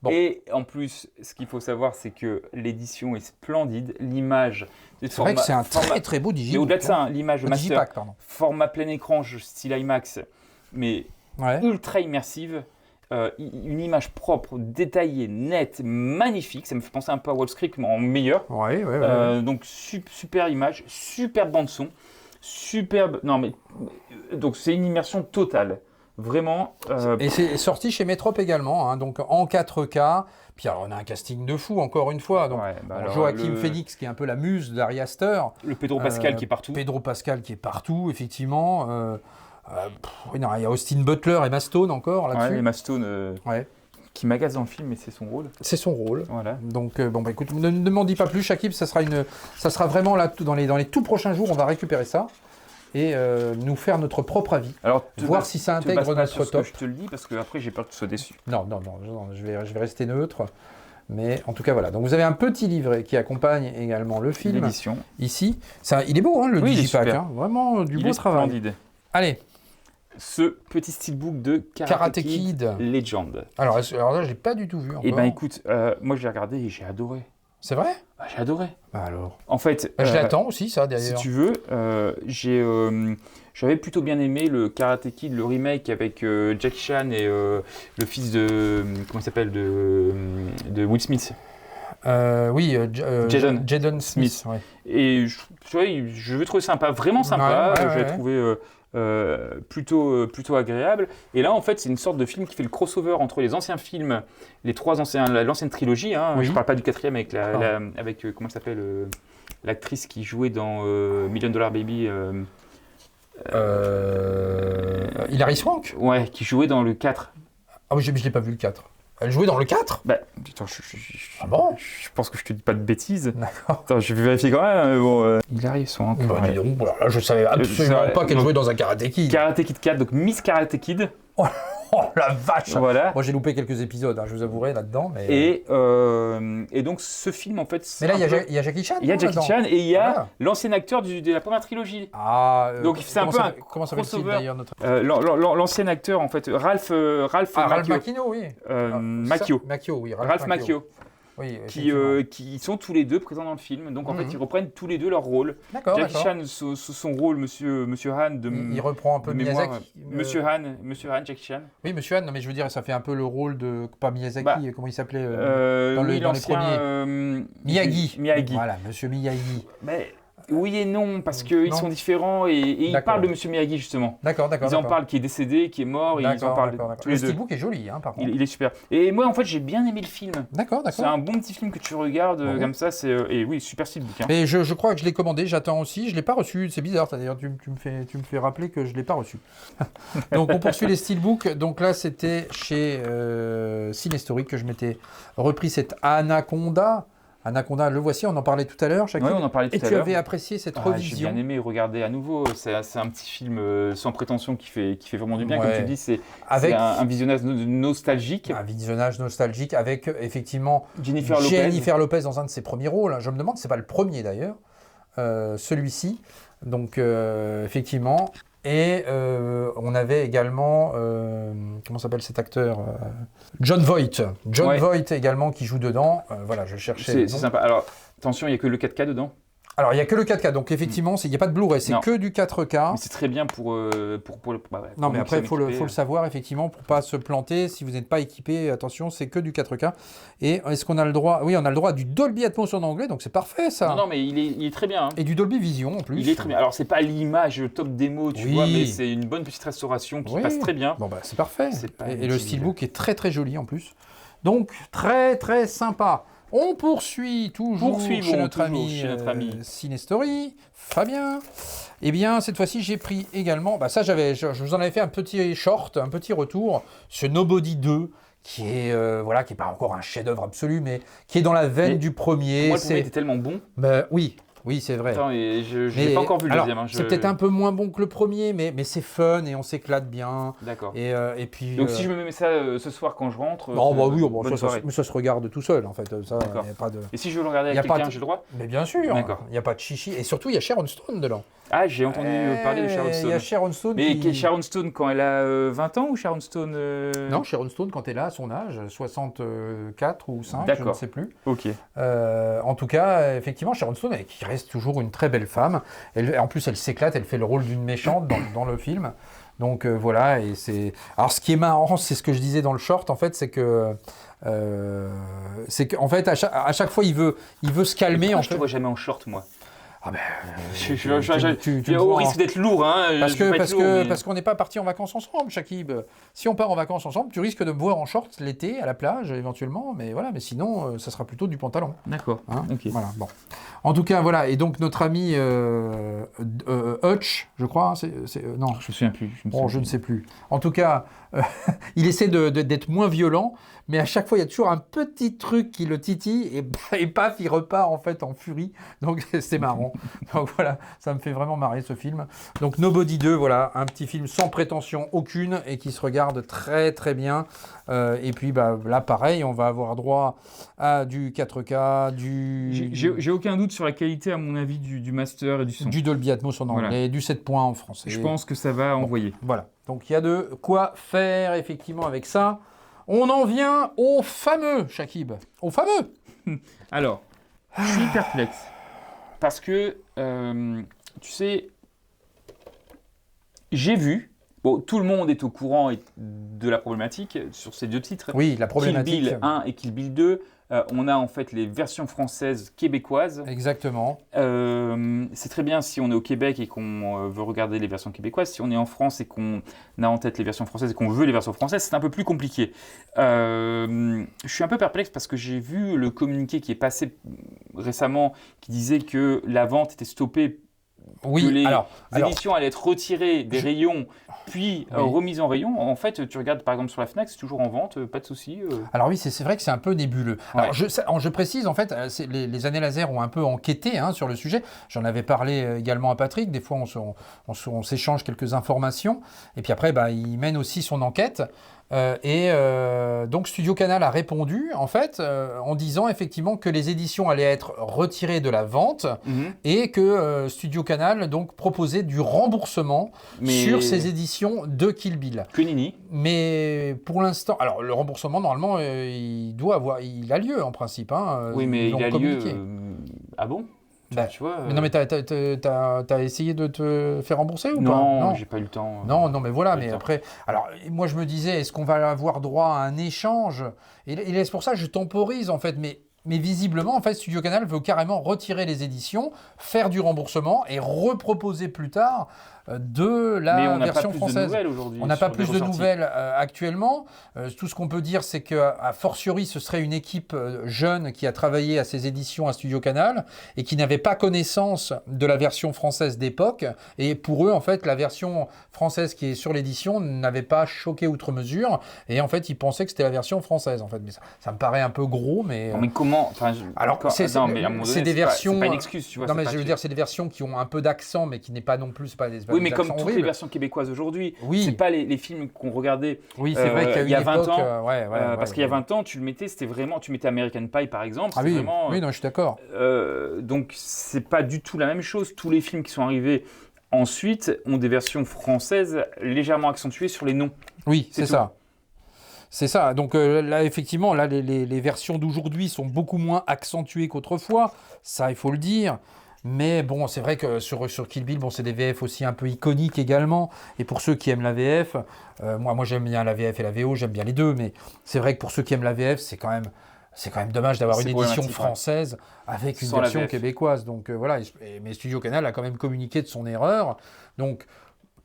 Bon. Et en plus, ce qu'il faut savoir, c'est que l'édition est splendide. L'image. C'est vrai que c'est un très très beau Mais digipack. au-delà de ça, hein, l'image master, Digipack, pardon. format plein écran, style IMAX, mais Ouais. ultra immersive. Une image propre, détaillée, nette, magnifique. Ça me fait penser un peu à Wall Street, mais en meilleur. Ouais. Donc super image, superbe bande son, superbe. Non mais donc c'est une immersion totale, vraiment. Et c'est sorti chez Métrop également, hein, donc en 4K. Puis alors, on a un casting de fou, encore une fois. Donc, Ouais, bah bon, alors, Joachim Phoenix, qui est un peu la muse d'Ari Aster. Le Pedro Pascal qui est partout. Pedro Pascal qui est partout, effectivement. Oui, non, il y a Austin Butler et Emma Stone encore Ouais, là-dessus. Emma Stone Ouais. qui m'agace dans le film, mais c'est son rôle. C'est son rôle. Voilà. Donc, bon, bah, écoute, ne m'en dis pas plus, Shakib, ça sera vraiment là, dans les tout prochains jours, on va récupérer ça et nous faire notre propre avis. Alors Voir si ça te base intègre pas notre sur ce top. que je te le dis parce que après j'ai peur que tu sois déçu. Non, je vais rester neutre. Mais en tout cas, voilà. Donc vous avez un petit livret qui accompagne également le film. L'édition. Ici. Ça, il est beau, hein, le Oui, il est digipack. super. Hein. Vraiment du Il beau est travail. splendide. Allez, Ce petit steelbook de Karate Karate Kid Kid. Legend. alors là, je l'ai pas du tout vu encore. Eh ben écoute, moi je l'ai regardé et j'ai adoré. C'est vrai? J'ai adoré. Bah alors. En fait, Je l'attends aussi, ça, si d'ailleurs. tu veux, j'avais plutôt bien aimé le Karate Kid, le remake avec Jackie Chan et le fils de comment il s'appelle de Will Smith. Oui, Jaden Smith. Ouais. Et tu vois, je l'ai trouvé sympa, vraiment sympa. Ouais, Je l'ai ouais. trouvé plutôt agréable. Et là, en fait, c'est une sorte de film qui fait le crossover entre les anciens films, l'ancienne trilogie. Hein. Oui. Je parle pas du quatrième avec Ah. comment elle s'appelle l'actrice qui jouait dans Million Dollar Baby. Hilary Swank? Ouais, qui jouait dans le 4. Ah oui, je l'ai pas vu le 4. Elle jouait dans le 4? Bah, attends, Ah bon? je pense que je te dis pas de bêtises. D'accord. Attends, je vais vérifier quand même. Mais bon, il arrive son Bah, dis donc, alors là, je savais absolument ça, pas qu'elle donc- jouait dans un Karate Kid. Karate Kid 4, donc Miss Karate Kid. Oh la vache! Voilà. Moi j'ai loupé quelques épisodes, hein, je vous avouerai là-dedans. Mais, Et donc ce film, en fait, c'est mais là, il y, un peu- il y a Jackie Chan. il y a non, Jackie là-dedans? Chan et il y a Voilà. l'ancien acteur de la première trilogie. Ah, Donc, c'est un comment peu ça- un comment s'appelle-t-il crossover. d'ailleurs notre. L'ancien acteur, en fait, Ralph Ralph Macchio. Macchio, oui. Macchio. Macchio, oui. Ralph Macchio, Oui, qui effectivement. sont tous les deux présents dans le film. Donc en fait, Mhm. ils reprennent tous les deux leur rôle. D'accord, Jackie d'accord. Chan, son rôle, Monsieur Han de Il reprend un peu de mémoire, Miyazaki. Monsieur Han, Jackie Chan. Oui, Monsieur Han, non, mais je veux dire, ça fait un peu le rôle de. Pas Miyazaki, Bah, comment il s'appelait Oui, dans les l'ancien, premiers. Miyagi. Miyagi. Voilà, Monsieur Miyagi. Mais oui et non, parce qu'ils Non. sont différents et ils D'accord. parlent de Monsieur Miyagi justement. D'accord, d'accord. Ils en d'accord. parlent qui est décédé, qui est mort, et ils en D'accord, parlent d'accord, d'accord. tous Le les deux. steelbook est joli, hein, par contre. Il est super. Et moi, en fait, j'ai bien aimé le film. D'accord, C'est d'accord. un bon petit film que tu regardes Bon. comme ça. Et oui, super steelbook. Hein. Mais je crois que je l'ai commandé, j'attends aussi, je ne l'ai pas reçu, c'est bizarre, d'ailleurs tu me fais rappeler que je ne l'ai pas reçu. Donc on poursuit les steelbooks, donc là c'était chez Cinestory que je m'étais repris cette Anaconda. Anaconda, le voici, on en parlait tout à l'heure, Shakib. Ouais, on en parlait tout Et à tu l'heure. avais apprécié cette Ah, j'ai revision. bien aimé regarder à nouveau. C'est un petit film sans prétention qui fait vraiment du bien. Ouais. Comme tu dis, c'est Avec un visionnage nostalgique. un visionnage nostalgique avec effectivement Jennifer Lopez. Jennifer Lopez dans un de ses premiers rôles. Je me demande, c'est pas le premier d'ailleurs, celui-ci. Donc effectivement. Et on avait également, comment s'appelle cet acteur John Voight. John Ouais. Voight également qui joue dedans. Voilà, je cherchais. le C'est nom. sympa. Alors, attention, il n'y a que le 4K dedans. Alors, il n'y a que le 4K, donc effectivement, il n'y a pas de Blu-ray, c'est Non. que du 4K. Mais c'est très bien pour le. Bah, ouais, Non, pour mais nous après, qui il faut sommes le équipés. savoir, effectivement, pour pas se planter. Si vous n'êtes pas équipé, attention, c'est que du 4K. Et est-ce qu'on a le droit? Oui, on a le droit du Dolby Atmos en anglais, donc c'est parfait, ça. Non, mais il est très bien. Hein. Et du Dolby Vision, en plus. Il est très bien. Alors, c'est pas l'image top démo, tu Oui. vois, mais c'est une bonne petite restauration qui Oui. passe très bien. Bon, bah, c'est parfait. C'est pas Et le inutile. steelbook est très, très joli, en plus. Donc, très, très sympa. On poursuit toujours Poursuivons chez notre toujours ami, chez notre ami. Cinestory, Fabien. Eh bien, cette fois-ci, j'ai pris également... Bah, ça, je vous en avais fait un petit short, un petit retour, ce Nobody 2, qui est, voilà, qui n'est pas encore un chef-d'œuvre absolu, mais qui est dans la veine Mais du premier. Moi, le premier était tellement bon. Bah, oui, c'est vrai. Attends, et je Mais- n'ai pas encore vu le alors, deuxième. Hein, c'est peut-être un peu moins bon que le premier, mais c'est fun et on s'éclate bien. D'accord. Et puis... Donc, si je me mets ça ce soir quand je rentre. Non, bah oui, bonne soirée. mais ça se regarde tout seul, en fait. Ça, D'accord. y a pas de... Et si je veux le regarder Y a avec pas quelqu'un, de- j'ai le droit? Mais bien sûr, D'accord. il n'y a pas de chichi. Et surtout, il y a Sharon Stone dedans. Ah, j'ai entendu parler de Sharon Il y a Stone. Sharon Stone Mais qui... Sharon Stone quand elle a 20 ans ou Sharon Stone. Non, Sharon Stone, quand elle a son âge, 64 ou 5, je ne D'accord. sais plus. Ok. En tout cas, effectivement, Sharon Stone, qui reste toujours une très belle femme. En plus, elle s'éclate, elle fait le rôle d'une méchante dans le film. Donc voilà, et c'est... Alors, ce qui est marrant, c'est ce que je disais dans le short, en fait, c'est que... en fait, à chaque fois, il veut se calmer. Pourquoi En je te fait. vois jamais en short, moi. Ah ben, Tu au risque d'être lourd, hein. Parce je veux pas être lourd, mais- parce qu'on n'est pas parti en vacances ensemble, Shakib. Si on part en vacances ensemble, tu risques de me voir en short l'été à la plage éventuellement, mais voilà. Mais sinon, ça sera plutôt du pantalon. D'accord. Hein. Ok. Voilà. Bon. En tout cas, voilà. Et donc notre ami Hutch, je crois. Non. Je me souviens plus. Bon, je ne sais plus. En tout cas, il essaie d'être moins violent, mais à chaque fois, il y a toujours un petit truc qui le titille et paf, il repart en fait en furie. Donc c'est marrant. bon. Donc voilà, ça me fait vraiment marrer ce film. Donc Nobody 2, voilà, un petit film sans prétention aucune et qui se regarde très très bien. Et puis là, pareil, on va avoir droit à du 4K, J'ai aucun doute sur la qualité, à mon avis, du master et du son. du Dolby Atmos en anglais, du 7 points en français. Je pense que ça va envoyer. Voilà, donc il y a de quoi faire effectivement avec ça. On en vient au fameux, Shakib. Au fameux. Alors, je suis perplexe. Parce que, tu sais, j'ai vu, tout le monde est au courant de la problématique sur ces deux titres. Oui, la problématique. Kill Bill 1 et Kill Bill 2. On a en fait les versions françaises québécoises. Exactement. C'est très bien si on est au Québec et qu'on veut regarder les versions québécoises. Si on est en France et qu'on a en tête les versions françaises et qu'on veut les versions françaises, c'est un peu plus compliqué. Je suis un peu perplexe parce que j'ai vu le communiqué qui est passé récemment qui disait que la vente était stoppée. Oui, que les éditions allaient être retirées des rayons, puis remises en rayon. En fait, tu regardes par exemple sur la Fnac, c'est toujours en vente, pas de souci. Alors oui, c'est vrai que c'est un peu nébuleux. Ouais. Alors je précise, en fait, les années laser ont un peu enquêté sur le sujet. J'en avais parlé également à Patrick. Des fois, on s'échange quelques informations. Et puis après, il mène aussi son enquête. Donc Studio Canal a répondu en fait en disant effectivement que les éditions allaient être retirées de la vente et que Studio Canal donc proposait du remboursement sur ces éditions de Kill Bill. Que nenni. Mais pour l'instant, alors le remboursement normalement il a lieu en principe. Oui, mais il a lieu. Ah bon? Tu vois, Mais non, mais t'as essayé de te faire rembourser ou pas? Non, j'ai pas eu le temps. Non, mais voilà, mais après... Alors, moi, je me disais, est-ce qu'on va avoir droit à un échange? Et c'est pour ça que je temporise, en fait, mais visiblement, en fait, Studio Canal veut carrément retirer les éditions, faire du remboursement et reproposer plus tard de la version française. On n'a pas plus de nouvelles actuellement. Tout ce qu'on peut dire, c'est qu'à fortiori, ce serait une équipe jeune qui a travaillé à ces éditions à Studio Canal et qui n'avait pas connaissance de la version française d'époque. Et pour eux, en fait, la version française qui est sur l'édition n'avait pas choqué outre mesure. Et en fait, ils pensaient que c'était la version française. En fait, mais ça me paraît un peu gros, mais. Non, mais comment Alors, c'est des versions. C'est pas une excuse, tu vois. Non, mais je veux dire, c'est des versions qui ont un peu d'accent, mais qui n'est pas non plus. Oui, mais comme toutes les versions québécoises aujourd'hui, c'est pas les films qu'on regardait c'est vrai qu'il y a 20 ans. Parce qu'il y a 20 ans, tu le mettais, tu mettais American Pie par exemple. Ah oui, vraiment, non, je suis d'accord. Donc c'est pas du tout la même chose. Tous les films qui sont arrivés ensuite ont des versions françaises légèrement accentuées sur les noms. Oui, c'est ça. C'est ça. Donc là, effectivement, les versions d'aujourd'hui sont beaucoup moins accentuées qu'autrefois. Ça, il faut le dire. Mais bon, c'est vrai que sur Kill Bill, c'est des VF aussi un peu iconiques également. Et pour ceux qui aiment la VF, moi j'aime bien la VF et la VO, j'aime bien les deux. Mais c'est vrai que pour ceux qui aiment la VF, c'est quand même dommage d'avoir une édition française avec une version québécoise. Donc voilà, mais Studio Canal a quand même communiqué de son erreur. Donc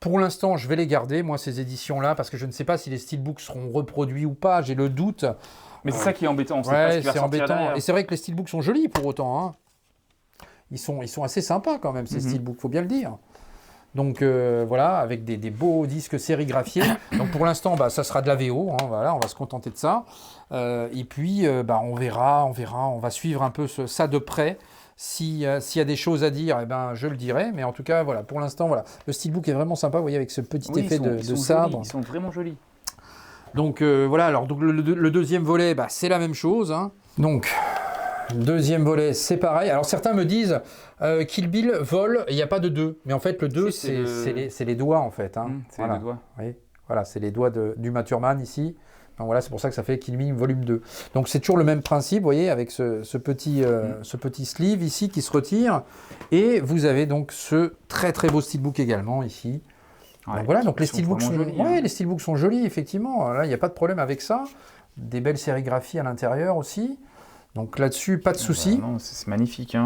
pour l'instant, je vais les garder, moi, ces éditions-là, parce que je ne sais pas si les steelbooks seront reproduits ou pas, j'ai le doute. Mais c'est ça qui est embêtant, on sait pas ce qui va sortir derrière. Et c'est vrai que les steelbooks sont jolis pour autant. Ils sont assez sympas quand même, ces steelbooks, faut bien le dire. Donc voilà, avec des beaux disques sérigraphiés. Donc pour l'instant, ça sera de la VO, voilà, on va se contenter de ça. Et puis, on verra, on va suivre un peu ça de près. S'il y a des choses à dire, je le dirai. Mais en tout cas, voilà, pour l'instant, voilà. Le steelbook est vraiment sympa, vous voyez, avec ce petit effet de sabre. Ils sont vraiment jolis. Donc voilà, alors donc, le deuxième volet, c'est la même chose. Donc... Deuxième volet, c'est pareil. Alors certains me disent Kill Bill vole, il n'y a pas de 2. Mais en fait, le 2, c'est les doigts en fait. C'est les doigts. Oui, voilà, c'est les doigts du Maturman ici. Donc voilà, c'est pour ça que ça fait Kill Bill volume 2. Donc c'est toujours le même principe, vous voyez, avec ce petit sleeve ici qui se retire. Et vous avez donc ce très très beau steelbook également ici. Ouais, donc voilà, donc les steelbooks sont jolis. Les steelbooks sont jolis, effectivement. Là, il n'y a pas de problème avec ça. Des belles sérigraphies à l'intérieur aussi. Donc là-dessus, pas de souci. C'est magnifique.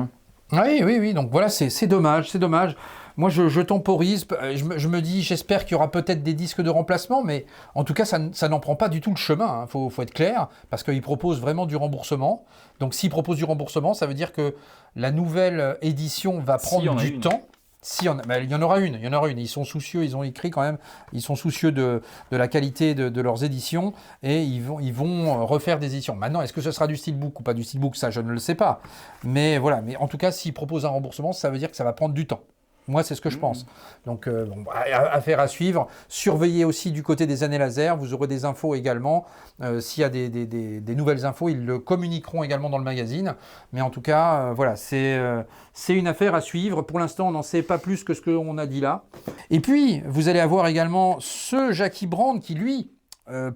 Oui. Donc voilà, c'est dommage. Moi, je temporise. Je me dis, j'espère qu'il y aura peut-être des disques de remplacement, mais en tout cas, ça n'en prend pas du tout le chemin. Faut être clair, parce qu'ils proposent vraiment du remboursement. Donc s'ils proposent du remboursement, ça veut dire que la nouvelle édition va prendre du temps. Si, il y en aura une. Ils sont soucieux, ils ont écrit quand même, ils sont soucieux de la qualité de leurs éditions et ils vont refaire des éditions. Maintenant, est-ce que ce sera du steelbook ou pas du steelbook, ça je ne le sais pas. Mais voilà, mais en tout cas, s'ils proposent un remboursement, ça veut dire que ça va prendre du temps. Moi, c'est ce que je pense. Donc, affaire à suivre. Surveillez aussi du côté des années laser. Vous aurez des infos également. S'il y a des nouvelles infos, ils le communiqueront également dans le magazine. Mais en tout cas, voilà, c'est une affaire à suivre. Pour l'instant, on n'en sait pas plus que ce qu'on a dit là. Et puis, vous allez avoir également ce Jackie Brand qui, lui,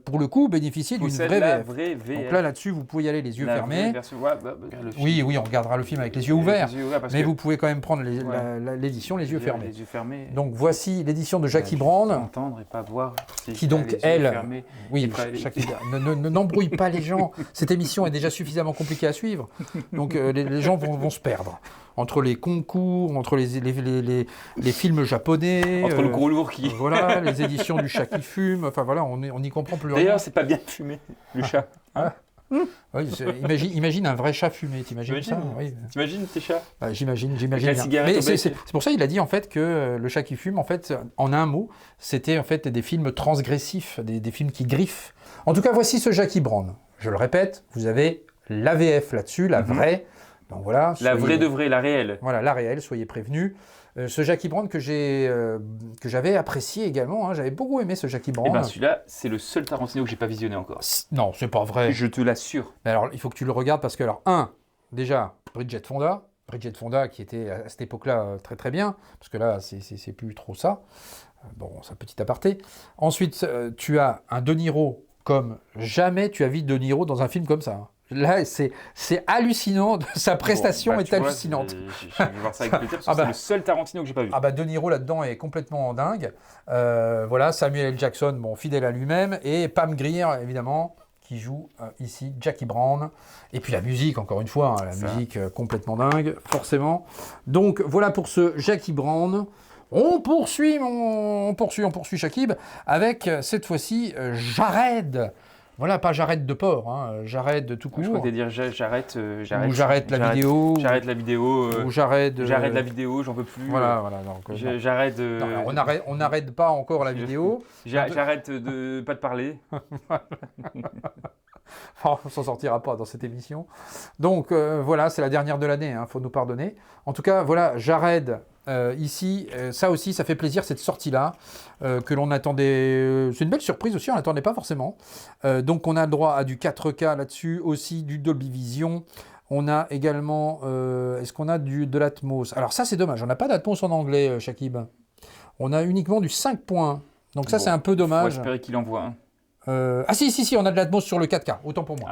pour le coup, bénéficie d'une vraie VF. Donc là-dessus, vous pouvez y aller les yeux fermés. Oui, on regardera le film avec les yeux ouverts. Mais vous pouvez quand même prendre l'édition les yeux fermés. Les yeux fermés. Donc voici l'édition de Jackie Brand. Entendre et pas voir. Qui donc, elle... Oui, n'embrouille pas les gens. Cette émission est déjà suffisamment compliquée à suivre. Donc les gens vont se perdre. Entre les concours, entre les films japonais... Entre le gros lourd qui... Voilà, les éditions du chat qui fume. Enfin voilà, on n'y comprend plus rien. D'ailleurs, c'est pas bien fumé, le chat. Oui, imagine un vrai chat fumé, t'imagines ça? Oui. T'imagines tes chats? J'imagine. Mais c'est pour ça qu'il a dit en fait que le chat qui fume, en fait, en un mot, c'était en fait des films transgressifs, des films qui griffent. En tout cas, voici ce Jackie Brand. Je le répète, vous avez l'AVF là-dessus, la vraie. Donc voilà. La vraie de vraie, la réelle. Voilà, la réelle, soyez prévenus. Ce Jackie Brand que j'avais apprécié également, hein, j'avais beaucoup aimé ce Jackie Brand. Et bien celui-là, c'est le seul Tarantino que j'ai pas visionné encore. Non, c'est pas vrai. Je te l'assure. Mais alors, il faut que tu le regardes parce que, alors, déjà, Bridget Fonda qui était à cette époque-là très très bien, parce que là, c'est plus trop ça. Bon, c'est un petit aparté. Ensuite, tu as un De Niro comme jamais tu as vu De Niro dans un film comme ça. Là, c'est hallucinant. Sa prestation est hallucinante. Je vais voir ça avec plaisir parce que c'est le seul Tarantino que j'ai pas vu. De Niro là-dedans est complètement dingue. Voilà, Samuel L. Jackson, fidèle à lui-même, et Pam Grier, évidemment, qui joue ici Jackie Brand. Et puis la musique, encore une fois, hein, musique complètement dingue, forcément. Donc voilà pour ce Jackie Brand. On poursuit Shakib avec cette fois-ci Jared. Voilà, pas Jared de porc, hein, Jared tout court. Je crois que dire j'arrête. Ou j'arrête la vidéo. J'arrête la vidéo. Ou j'arrête la vidéo, j'en peux plus. Voilà. Donc, j'arrête. On n'arrête pas encore la vidéo. J'arrête de pas te parler. On ne s'en sortira pas dans cette émission. Donc voilà, c'est la dernière de l'année, faut nous pardonner. En tout cas, voilà, Jared. Ici, ça aussi, ça fait plaisir, cette sortie-là, que l'on attendait. C'est une belle surprise aussi, on n'attendait pas forcément. Donc, on a le droit à du 4K là-dessus, aussi du Dolby Vision. On a également. Est-ce qu'on a de l'Atmos? Alors, ça, c'est dommage. On n'a pas d'Atmos en anglais, Shakib. On a uniquement du 5 points. Donc, ça, c'est un peu dommage. Faut espérer qu'il envoie un. Si, on a de l'Atmos sur le 4K, autant pour moi.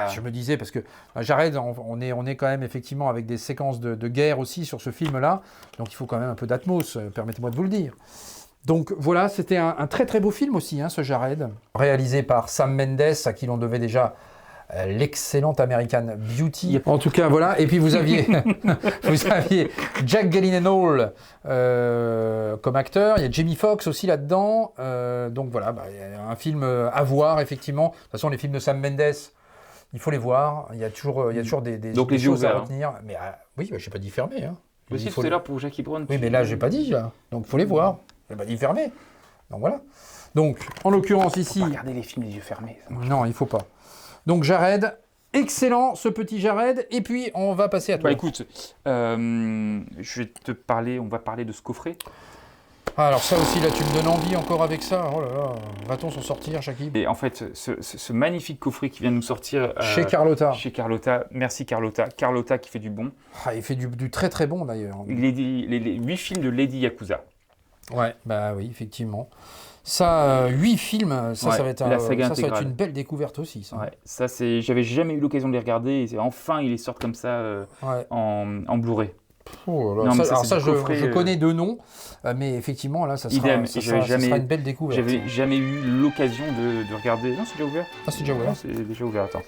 Je me disais, parce que Jared, on est quand même effectivement avec des séquences de guerre aussi sur ce film-là, donc il faut quand même un peu d'Atmos, permettez-moi de vous le dire. Donc voilà, c'était un très très beau film aussi, hein, ce Jared, réalisé par Sam Mendes, à qui l'on devait déjà l'excellente American Beauty. En tout cas, voilà. Et puis vous aviez Jack Gyllenhaal comme acteur. Il y a Jamie Foxx aussi là-dedans. Donc voilà, il y a un film à voir effectivement. De toute façon, les films de Sam Mendes, il faut les voir. Il y a toujours des choses à retenir. Mais oui, j'ai pas dit fermé. Hein. Aussi tout à l'heure pour Jackie Brown. Oui, mais là, j'ai pas dit. Là. Donc il faut les voir. J'ai pas dit fermé. Donc voilà. Donc en l'occurrence ici. Faut pas regarder les films les yeux fermés. Non, il faut pas. Donc Jared, excellent ce petit Jared, et puis on va passer à toi. Écoute, je vais te parler, on va parler de ce coffret. Alors ça aussi, là tu me donnes envie encore avec ça, oh là là, va-t-on s'en sortir, Shakib? Et en fait, ce magnifique coffret qui vient de nous sortir... chez Carlotta. Chez Carlotta, merci Carlotta. Carlotta qui fait du bon. Il fait du très très bon d'ailleurs. Les 8 films de Lady Yakuza. Ouais, oui, effectivement. Ça, 8 films, ça va être une belle découverte aussi. Ça. Ouais, ça j'avais jamais eu l'occasion de les regarder. Et enfin, ils les sortent comme ça en Blu-ray. Je connais deux noms, mais effectivement, là, ça sera une belle découverte. J'avais jamais eu l'occasion de regarder. Non, c'est déjà ouvert. Ah, c'est déjà ouvert. C'est déjà ouvert, attends.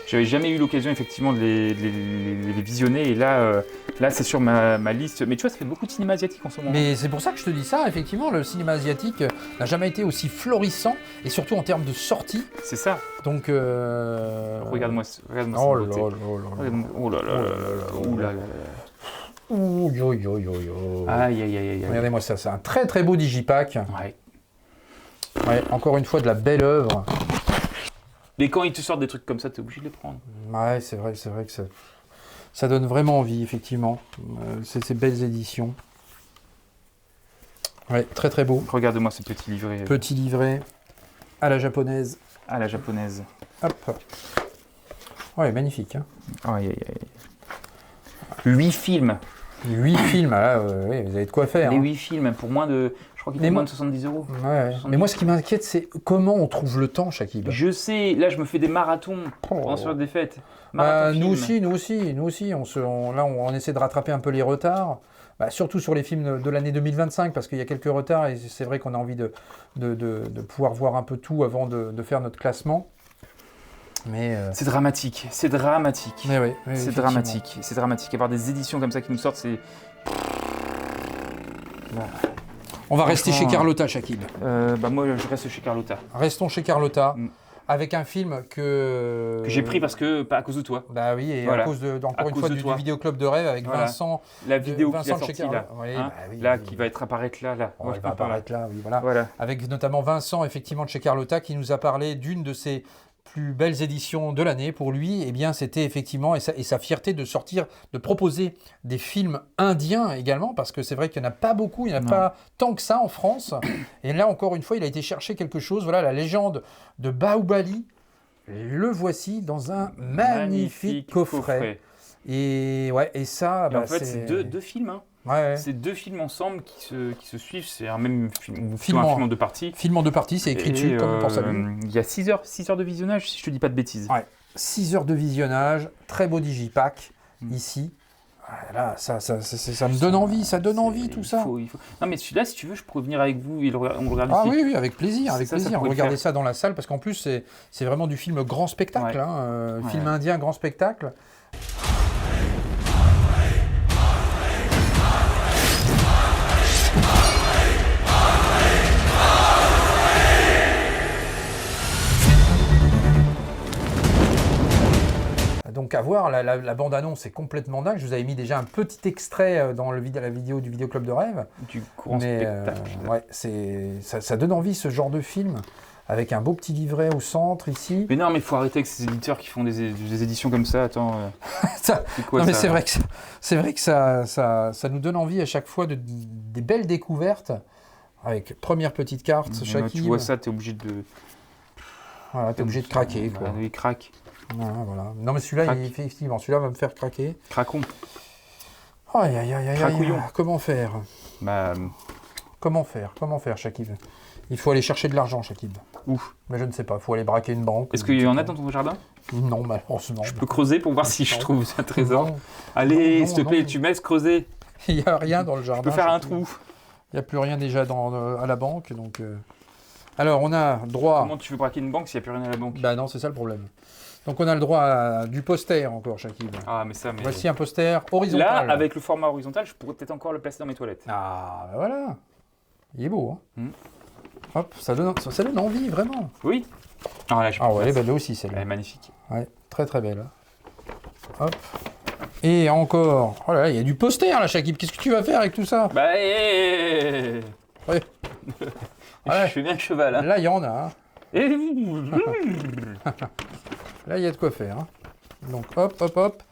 J'avais jamais eu l'occasion effectivement de les visionner et là c'est sur ma liste. Mais tu vois, ça fait beaucoup de cinéma asiatique en ce moment. Mais c'est pour ça que je te dis ça, effectivement, le cinéma asiatique n'a jamais été aussi florissant et surtout en termes de sortie. C'est ça. Donc regarde-moi oh là là là là. Oh là là là là. Ouh, yo, yo, yo, yo. Aïe, aïe, aïe, aïe. Regardez-moi ça, c'est un très très beau digipack. Ouais. Ouais, encore une fois, de la belle œuvre. Mais quand ils te sortent des trucs comme ça, t'es obligé de les prendre. Ouais, c'est vrai que ça donne vraiment envie, effectivement. Ces belles éditions. Ouais, très très beau. Regarde-moi ce petit livret. Petit livret à la japonaise. À la japonaise. Hop. Ouais, magnifique. Hein. Aïe, aïe, aïe. 8 films. 8 films, là, oui, vous avez de quoi faire. Les Hein. 8 films pour moins de... Je crois qu'il coûte moins de 70 €. Ouais. Mais moi, ce qui m'inquiète, c'est comment on trouve le temps, Shakib. Je sais, là je me fais des marathons pendant sur des fêtes. Nous aussi. On essaie de rattraper un peu les retards. Surtout sur les films de l'année 2025, parce qu'il y a quelques retards et c'est vrai qu'on a envie de pouvoir voir un peu tout avant de faire notre classement. Mais c'est dramatique, c'est dramatique. Mais oui, c'est dramatique, c'est dramatique. Avoir des éditions comme ça qui nous sortent, c'est... On va rester chez Carlotta, Shakib. Moi, je reste chez Carlotta. Restons chez Carlotta. Avec un film que j'ai pris parce que, pas à cause de toi. Bah oui, et voilà. à cause du Vidéoclub de rêve avec Vincent. La vidéo qui Vincent est sortie là. Oui, qui va apparaître là. Oh, il va apparaître là, oui, voilà. Avec notamment Vincent, effectivement, de chez Carlotta, qui nous a parlé d'une de ses plus belles éditions de l'année pour lui. Eh bien, c'était effectivement, et sa fierté de sortir, de proposer des films indiens également, parce que c'est vrai qu'il n'y en a pas beaucoup, il n'y en a pas tant que ça en France. Et là, encore une fois, il a été chercher quelque chose. Voilà, la légende de Bahubali. Le voici dans un magnifique coffret. Et ça, en fait, c'est deux films. Hein. Ouais. C'est 2 films ensemble qui se suivent. C'est un même film, un film en 2 parties. Film en 2 parties, c'est écrit dessus, comme pour ça. Il y a 6 heures de visionnage, si je te dis pas de bêtises. Ouais. 6 heures de visionnage, très beau digipack ici. Là, ça me donne envie, ça donne envie tout ça. Il faut... Non mais celui-là, si tu veux, je pourrais venir avec vous et on le regarde ici. Ah oui, avec plaisir, avec plaisir. Regardez ça dans la salle parce qu'en plus c'est vraiment du film grand spectacle, film indien grand spectacle. Donc à voir, la bande-annonce est complètement dingue. Je vous avais mis déjà un petit extrait dans la vidéo du Vidéoclub de rêve. Du grand spectacle. Ça donne envie ce genre de film, avec un beau petit livret au centre ici. Mais non, mais il faut arrêter avec ces éditeurs qui font des éditions comme ça. Attends, c'est quoi, non, mais c'est vrai que ça nous donne envie à chaque fois des belles découvertes. Avec première petite carte, Shakib. Tu vois ça, t'es obligé de... Voilà, t'es obligé de craquer. Quoi. Il craque. Voilà. Non mais celui-là, effectivement, celui-là va me faire craquer. Craquons. Aïe. Comment faire Comment faire, Shakib? Il faut aller chercher de l'argent, Shakib. Où? Mais je ne sais pas, il faut aller braquer une banque. Est-ce qu'il y en a dans ton jardin? Non, malheureusement. Je peux creuser pour voir si je trouve un trésor. Allez, s'il te plaît, tu me laisses creuser. Il n'y a rien dans le jardin. Je peux faire un trou. Il n'y a plus rien déjà à la banque, donc... Alors, on a droit... Comment tu veux braquer une banque s'il n'y a plus rien à la banque? Bah non, c'est ça le problème. Donc, on a le droit à du poster encore, Shakib. Ah, mais ça... Voici un poster horizontal. Là, avec le format horizontal, je pourrais peut-être encore le placer dans mes toilettes. Ah, bah voilà. Il est beau, hein. Hop, ça donne envie, vraiment. Oui. Ah, là, ouais, bah là aussi, celle-là. Elle est magnifique. Ouais, très très belle. Hop. Et encore... Oh là là, il y a du poster, là, Shakib. Qu'est-ce que tu vas faire avec tout ça? Bah, Ouais. Je fais bien le cheval. Hein. Là, il y en a. Hein. Là, il y a de quoi faire. Hein. Donc, hop.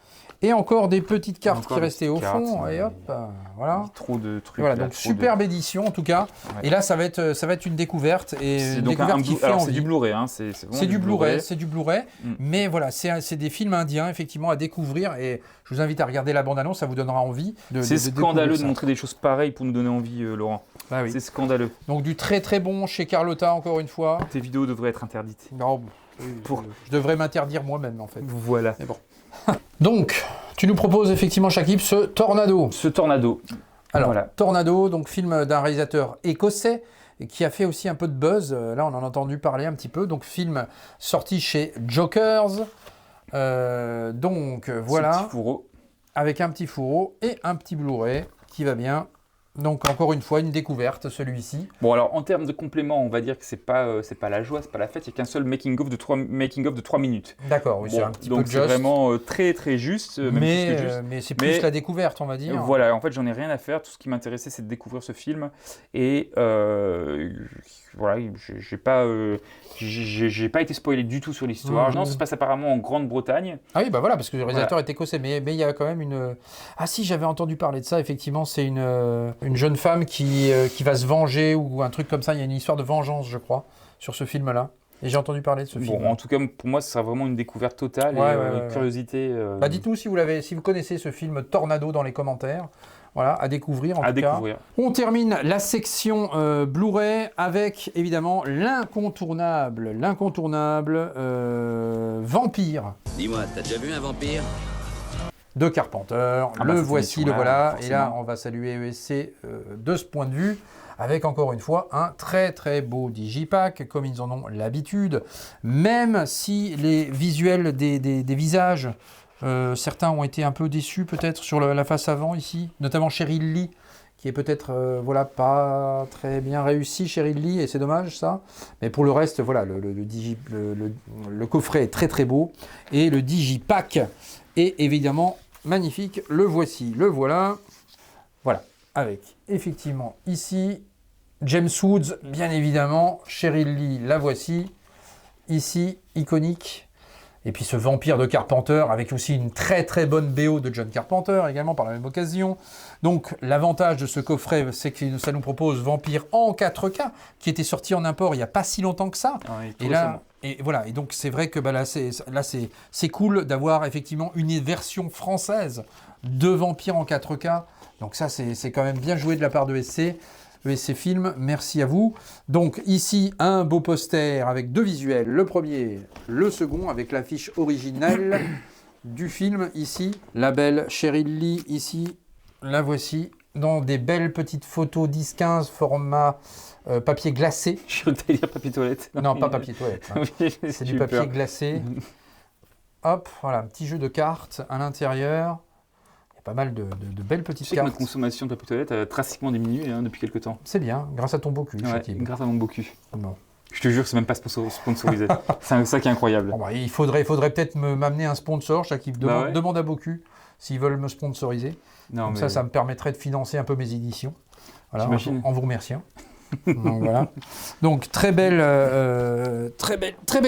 Et encore des petites cartes qui restaient au fond. Et hop, voilà. Trop de trucs. Voilà, donc superbe édition en tout cas. Ouais. Et là, ça va être une découverte. Et une découverte qui fait envie. C'est du Blu-ray. Hein. C'est du Blu-ray. Mais voilà, c'est des films indiens, effectivement, à découvrir. Et je vous invite à regarder la bande-annonce, ça vous donnera envie de C'est scandaleux de montrer des choses pareilles pour nous donner envie, Laurent. Bah oui. C'est scandaleux. Donc du très très bon chez Carlotta, encore une fois. Tes vidéos devraient être interdites. Non, je devrais m'interdire moi-même, en fait. Voilà. Mais bon. Donc, tu nous proposes effectivement, Shakib, ce Tornado. Alors, voilà. Tornado, donc film d'un réalisateur écossais qui a fait aussi un peu de buzz. Là, on en a entendu parler un petit peu. Donc, film sorti chez Jokers. Donc, voilà. Petit fourreau. Avec un petit fourreau et un petit Blu-ray qui va bien. Donc encore une fois, une découverte, celui-ci. Bon, alors en termes de complément, on va dire que c'est pas la joie, c'est pas la fête, il n'y a qu'un seul making-of de 3 minutes. D'accord, oui, Bon, c'est un petit donc peu c'est juste. vraiment très très juste, même plus que juste. Mais c'est plus la découverte, on va dire. Voilà, en fait, j'en ai rien à faire. Tout ce qui m'intéressait, c'est de découvrir ce film. Et voilà, j'ai pas été spoilé du tout sur l'histoire. Non, ça se passe apparemment en Grande-Bretagne. Ah oui, bah voilà, parce que le réalisateur est écossais. Mais il y a quand même une... Ah si, j'avais entendu parler de ça, effectivement. C'est une jeune femme qui va se venger ou un truc comme ça. Il y a une histoire de vengeance, je crois, sur ce film-là. Et j'ai entendu parler de ce film. Bon, en tout cas, pour moi, ce sera vraiment une découverte totale et curiosité. Bah, dites-nous si vous connaissez ce film Tornado dans les commentaires. Voilà, à découvrir en tout cas. On termine la section Blu-ray avec évidemment l'incontournable Vampire. Dis-moi, t'as déjà vu un vampire ? De Carpenter. Voici, le voilà. Forcément. Et là, on va saluer ESC de ce point de vue. Avec encore une fois un très très beau digipack, comme ils en ont l'habitude. Même si les visuels des visages, certains ont été un peu déçus peut-être sur la face avant ici, notamment Cheryl Lee, qui est peut-être pas très bien réussi, Cheryl Lee, et c'est dommage ça. Mais pour le reste, voilà, le coffret est très très beau. Et le digipack est évidemment magnifique. Le voici, le voilà. Voilà, avec effectivement ici James Woods, bien évidemment, Cheryl Lee, la voici, ici, iconique, et puis ce vampire de Carpenter, avec aussi une très très bonne BO de John Carpenter, également par la même occasion. Donc l'avantage de ce coffret, c'est que ça nous propose Vampire en 4K, qui était sorti en import il n'y a pas si longtemps que ça. Et là, et voilà, et donc c'est vrai que là c'est cool d'avoir effectivement une version française de Vampire en 4K. Donc ça, c'est quand même bien joué de la part de ESC Film, merci à vous. Donc ici, un beau poster avec deux visuels, le premier, le second, avec l'affiche originale du film, ici. La belle Cheryl Lee, ici, la voici, dans des belles petites photos 10-15, format papier glacé. Je vais te dire papier toilette. Non, pas papier toilette. Hein. C'est du papier glacé. Hop, voilà, un petit jeu de cartes à l'intérieur. Pas mal de belles petites cartes. Notre consommation de papier toilette a drastiquement diminué depuis quelques temps. C'est bien, grâce à ton beau cul. Ouais, grâce à mon beau cul. Bon. Je te jure, c'est même pas sponsorisé. C'est ça qui est incroyable. Bon, bah, il faudrait peut-être m'amener un sponsor. Chaque demande à Bocu s'ils veulent me sponsoriser. Non, comme ça me permettrait de financer un peu mes éditions. Voilà, en vous remerciant. Donc, voilà. Donc très belle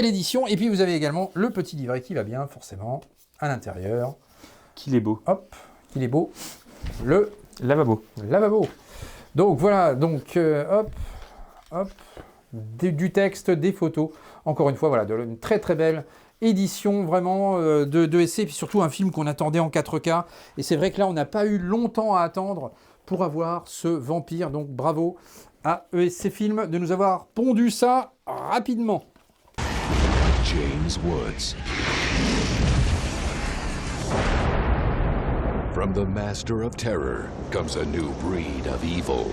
édition. Et puis vous avez également le petit livret qui va bien, forcément, à l'intérieur. Qu'il est beau. Hop. Il est beau, le lavabo. Donc voilà, hop, du texte, des photos. Encore une fois, voilà, une très très belle édition vraiment de ESC, et puis surtout un film qu'on attendait en 4K. Et c'est vrai que là, on n'a pas eu longtemps à attendre pour avoir ce vampire. Donc bravo à ESC Film de nous avoir pondu ça rapidement. James Woods. From the master of terror comes a new breed of evil.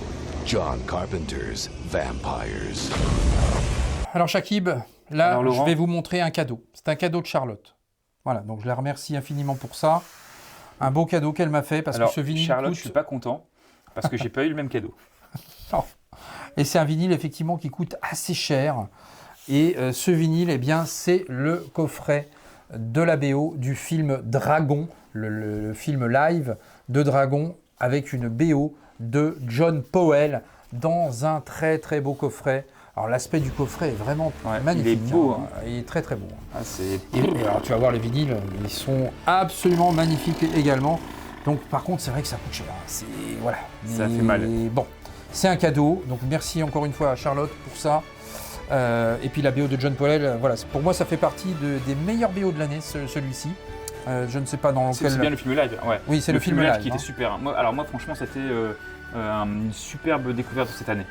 John Carpenter's Vampires. Alors Shakib, là, je vais vous montrer un cadeau. C'est un cadeau de Charlotte. Voilà, donc je la remercie infiniment pour ça. Un beau cadeau qu'elle m'a fait parce que ce vinyle Charlotte, je suis pas content parce que j'ai pas eu le même cadeau. Non. Et c'est un vinyle effectivement qui coûte assez cher. Et ce vinyle, eh bien, c'est le coffret de la BO du film Dragon, le film live de Dragon avec une BO de John Powell dans un très très beau coffret. Alors l'aspect du coffret est vraiment magnifique. Il est beau. Il est très très beau. Et alors tu vas voir les vinyles, ils sont absolument magnifiques également. Donc par contre c'est vrai que ça coûte cher. Voilà. Ça fait mal. Bon, c'est un cadeau. Donc merci encore une fois à Charlotte pour ça. Et puis la BO de John Powell, voilà, pour moi ça fait partie des meilleurs BO de l'année, celui-ci. Je ne sais pas dans lequel... C'est bien le film live, ouais. Oui, c'est le film live qui était super. Moi franchement, c'était une superbe découverte de cette année.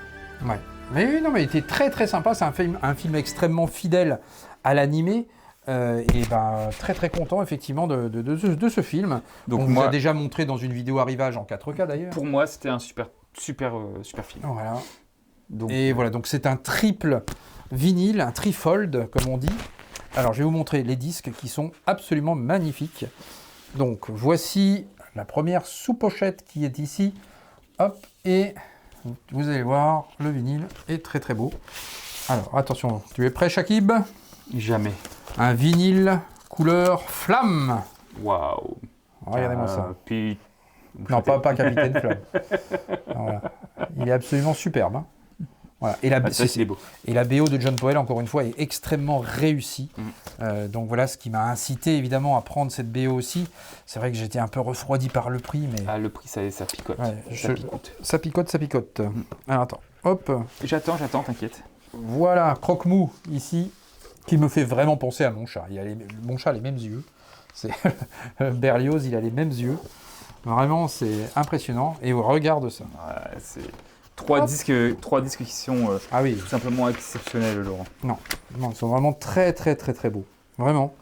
Ouais. Mais non, mais il était très très sympa. C'est un film extrêmement fidèle à l'animé. Et ben très très content effectivement de ce film. Donc on vous a déjà montré dans une vidéo arrivage en 4K d'ailleurs. Pour moi, c'était un super film. Voilà. Donc c'est un triple vinyle, un trifold comme on dit. Alors je vais vous montrer les disques qui sont absolument magnifiques. Donc voici la première sous-pochette qui est ici. Hop, et vous allez voir, le vinyle est très très beau. Alors, attention, tu es prêt, Shakib? Jamais. Un vinyle couleur flamme. Waouh. Regardez-moi ça. Puis... Non, pas Capitaine Flamme. Voilà. Il est absolument superbe. Hein. Voilà. Et, il est beau. Et la BO de John Powell, encore une fois, est extrêmement réussie. Donc voilà ce qui m'a incité évidemment à prendre cette BO aussi. C'est vrai que j'étais un peu refroidi par le prix, mais... Ah, le prix, ça picote. Ouais, Ça picote. Ça picote. Alors attends, hop. J'attends, t'inquiète. Voilà, croque-mou ici, qui me fait vraiment penser à mon chat. Mon chat a les mêmes yeux. Berlioz, il a les mêmes yeux. Vraiment, c'est impressionnant. Et regarde ça. Ouais, c'est 3 disques qui sont tout simplement exceptionnels, Laurent. Non, ils sont vraiment très très très très beaux. Vraiment.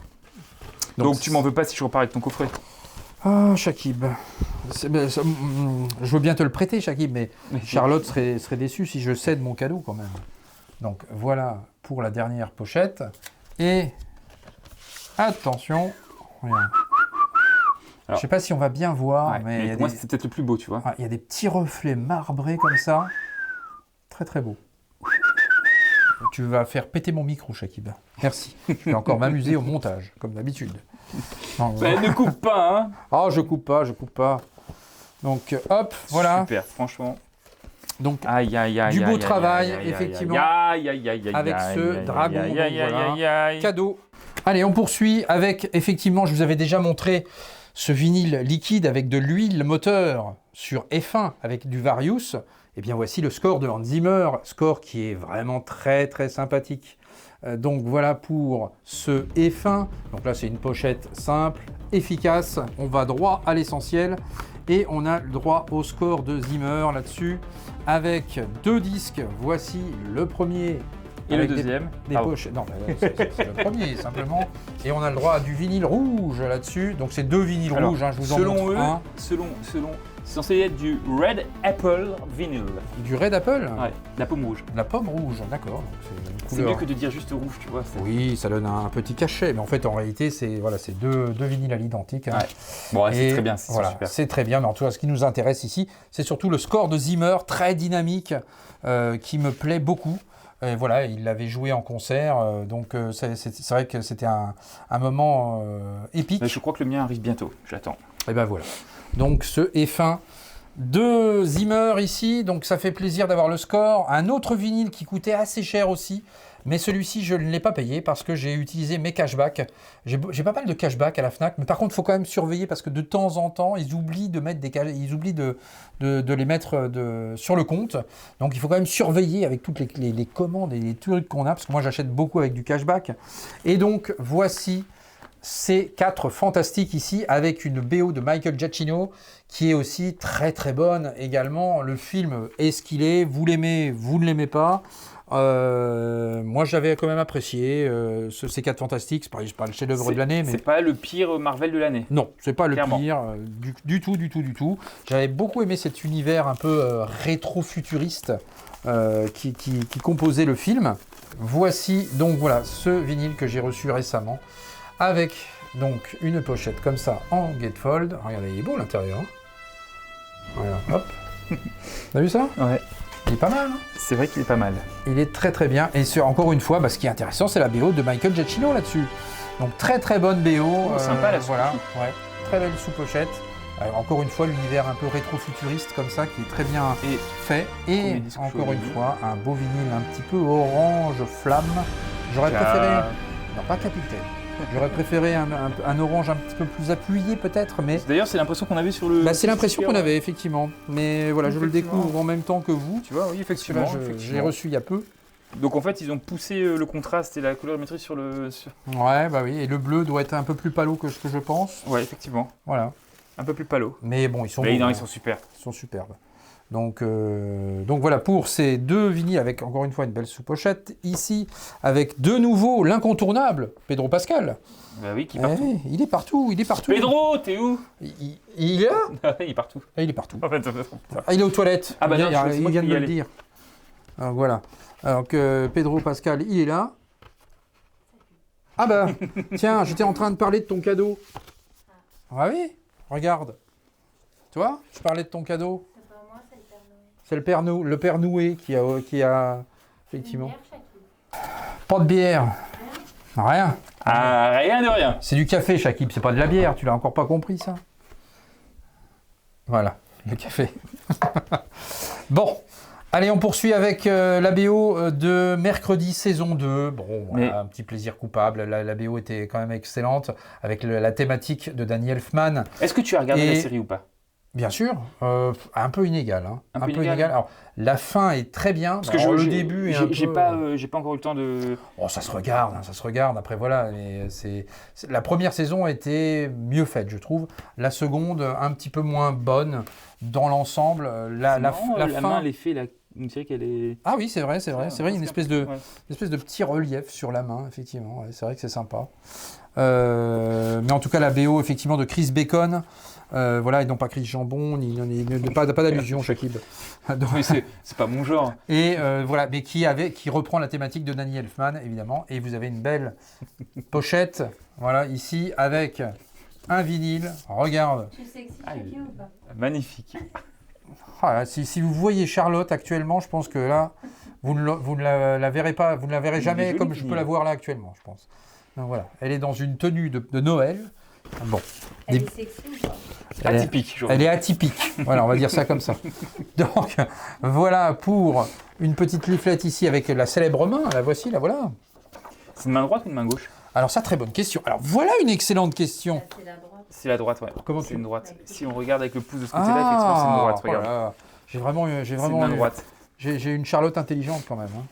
Donc tu m'en veux pas si je repars avec ton coffret? Ah, Shakib. Je veux bien te le prêter, Shakib, mais Charlotte serait déçue si je cède mon cadeau quand même. Donc voilà pour la dernière pochette. Et attention, regarde. Alors, je sais pas si on va bien voir, mais pour moi c'est peut-être le plus beau, tu vois. Il y a des petits reflets marbrés comme ça. Très très beau. Tu vas faire péter mon micro, Shakib. Merci. Je vais encore m'amuser au montage, comme d'habitude. Ne coupe pas, hein. Ah, je coupe pas. Donc, hop, voilà. Super, franchement. Donc, du beau travail, effectivement, avec ce dragon. Cadeau. Allez, on poursuit avec, effectivement, je vous avais déjà montré ce vinyle liquide avec de l'huile moteur sur F1 avec du Various. Et bien voici le score de Hans Zimmer, score qui est vraiment très très sympathique. Donc voilà pour ce F1. Donc là c'est une pochette simple, efficace. On va droit à l'essentiel et on a le droit au score de Zimmer là-dessus avec 2 disques. Voici le premier. Et le deuxième. Des poches. Non, c'est le premier simplement. Et on a le droit à du vinyle rouge là-dessus. Donc c'est 2 vinyles rouges, hein, je vous en montre un. Selon c'est censé être du Red Apple Vinyl. Du Red Apple? Ouais, la pomme rouge. La pomme rouge, d'accord. C'est mieux que de dire juste rouge, tu vois. Oui, ça donne un petit cachet, mais en fait, en réalité, c'est deux vinyles à l'identique. Hein. Ouais. Bon, c'est très bien, c'est super. C'est très bien, mais en tout cas, ce qui nous intéresse ici, c'est surtout le score de Zimmer, très dynamique, qui me plaît beaucoup. Et voilà, il l'avait joué en concert, donc c'est vrai que c'était un moment épique. Mais je crois que le mien arrive bientôt, j'attends. Et ben voilà. Donc ce F1 de Zimmer ici, donc ça fait plaisir d'avoir le score. Un autre vinyle qui coûtait assez cher aussi, mais celui-ci je ne l'ai pas payé parce que j'ai utilisé mes cashbacks. J'ai pas mal de cashbacks à la Fnac, mais par contre il faut quand même surveiller parce que de temps en temps ils oublient de mettre de les mettre sur le compte. Donc il faut quand même surveiller avec toutes les commandes et les trucs qu'on a, parce que moi j'achète beaucoup avec du cashback. Et donc voici ces 4 fantastiques ici avec une BO de Michael Giacchino qui est aussi très très bonne également. Le film est ce qu'il est, vous l'aimez, vous ne l'aimez pas. Moi j'avais quand même apprécié ces 4 fantastiques, c'est pas le chef-d'œuvre de l'année. Mais... C'est pas le pire Marvel de l'année. Non, c'est pas clairement. Le pire du tout. J'avais beaucoup aimé cet univers un peu rétro-futuriste qui composait le film. Voici donc voilà ce vinyle que j'ai reçu récemment. Avec donc une pochette comme ça en gatefold. Regardez, il est beau l'intérieur. Hein. Voilà, hop. T'as vu ça? Ouais. Il est pas mal. Hein, c'est vrai qu'il est pas mal. Il est très très bien. Et encore une fois, ce qui est intéressant, c'est la BO de Michael Giacchino là-dessus. Donc très très bonne BO. Sympa la voilà, ouais, très belle sous-pochette. Encore une fois, l'univers un peu rétro-futuriste comme ça, qui est très bien fait. Et encore une fois, un beau vinyle un petit peu orange flamme. J'aurais préféré... Non, pas Capitaine. J'aurais préféré un orange un petit peu plus appuyé peut-être, mais... D'ailleurs, c'est l'impression qu'on avait sur le... c'est l'impression qu'on avait, effectivement. Mais voilà, je le découvre en même temps que vous. Tu vois, oui, effectivement. J'ai reçu il y a peu. Donc en fait, ils ont poussé le contraste et la colorimétrie sur le... Ouais, bah oui, et le bleu doit être un peu plus pâle que ce que je pense. Ouais, effectivement. Voilà. Un peu plus pâle. Mais bon, ils sont... Mais non, ils sont super. Ils sont superbes. Donc voilà pour ces 2 vinyles avec encore une fois une belle sous-pochette. Ici, avec de nouveau l'incontournable Pedro Pascal. Bah oui, qui est partout. Il est partout, il est partout. Pedro, t'es où? Il est là? Il est partout. Il est partout. En fait, il est aux toilettes. Ah bah non, il vient de me le dire. Alors, voilà. Alors que Pedro Pascal, il est là. Ah bah, tiens, j'étais en train de parler de ton cadeau. Ah oui, regarde. Tu vois, je parlais de ton cadeau. C'est le père Noué qui a effectivement. Pas de bière. Rien. Ah, rien de rien. C'est du café, Chakib, c'est pas de la bière. Tu l'as encore pas compris, ça? Voilà, le café. Bon, allez, on poursuit avec la BO de Mercredi saison 2. Bon, voilà, un petit plaisir coupable. La BO était quand même excellente avec la thématique de Danny Elfman. Est-ce que tu as regardé la série ou pas? Bien sûr, un peu inégal. Hein. Un peu inégal. Alors, la fin est très bien. Parce que le début est un peu... j'ai pas encore eu le temps de... Oh, ça se regarde, ça se regarde. Après, voilà. Mais la première saison était mieux faite, je trouve. La seconde, un petit peu moins bonne dans l'ensemble. La fin... main, l'effet, là, on dirait qu'elle est... Ah oui, c'est vrai. C'est vrai, une espèce de petit relief sur la main, effectivement. Ouais, c'est vrai que c'est sympa. Mais en tout cas, la BO, effectivement, de Chris Bacon... voilà, et non pas Chris Jambon, pas d'allusion, Chakib. Oui, c'est pas mon genre. Et voilà, mais qui reprend la thématique de Danny Elfman, évidemment. Et vous avez une belle pochette, voilà, ici, avec un vinyle. Regarde. Tu sais que c'est Chakib ou pas? Magnifique. Ah, si vous voyez Charlotte actuellement, je pense que là, vous ne la verrez pas, vous ne la verrez jamais comme je peux la voir là actuellement, je pense. Donc voilà, elle est dans une tenue de Noël. Bon. Elle est sexy ou pas? Atypique. Elle est atypique. Voilà, on va dire ça comme ça. Donc, voilà pour une petite leaflette ici avec la célèbre main. La voici, la voilà. C'est une main droite ou une main gauche? Alors ça, très bonne question. Alors voilà une excellente question. C'est la droite. C'est la droite, ouais. Comment c'est une droite. Si on regarde avec le pouce de ce côté-là, effectivement, c'est une droite. Regarde. Voilà. J'ai vraiment c'est une main droite. J'ai une Charlotte intelligente quand même. Hein.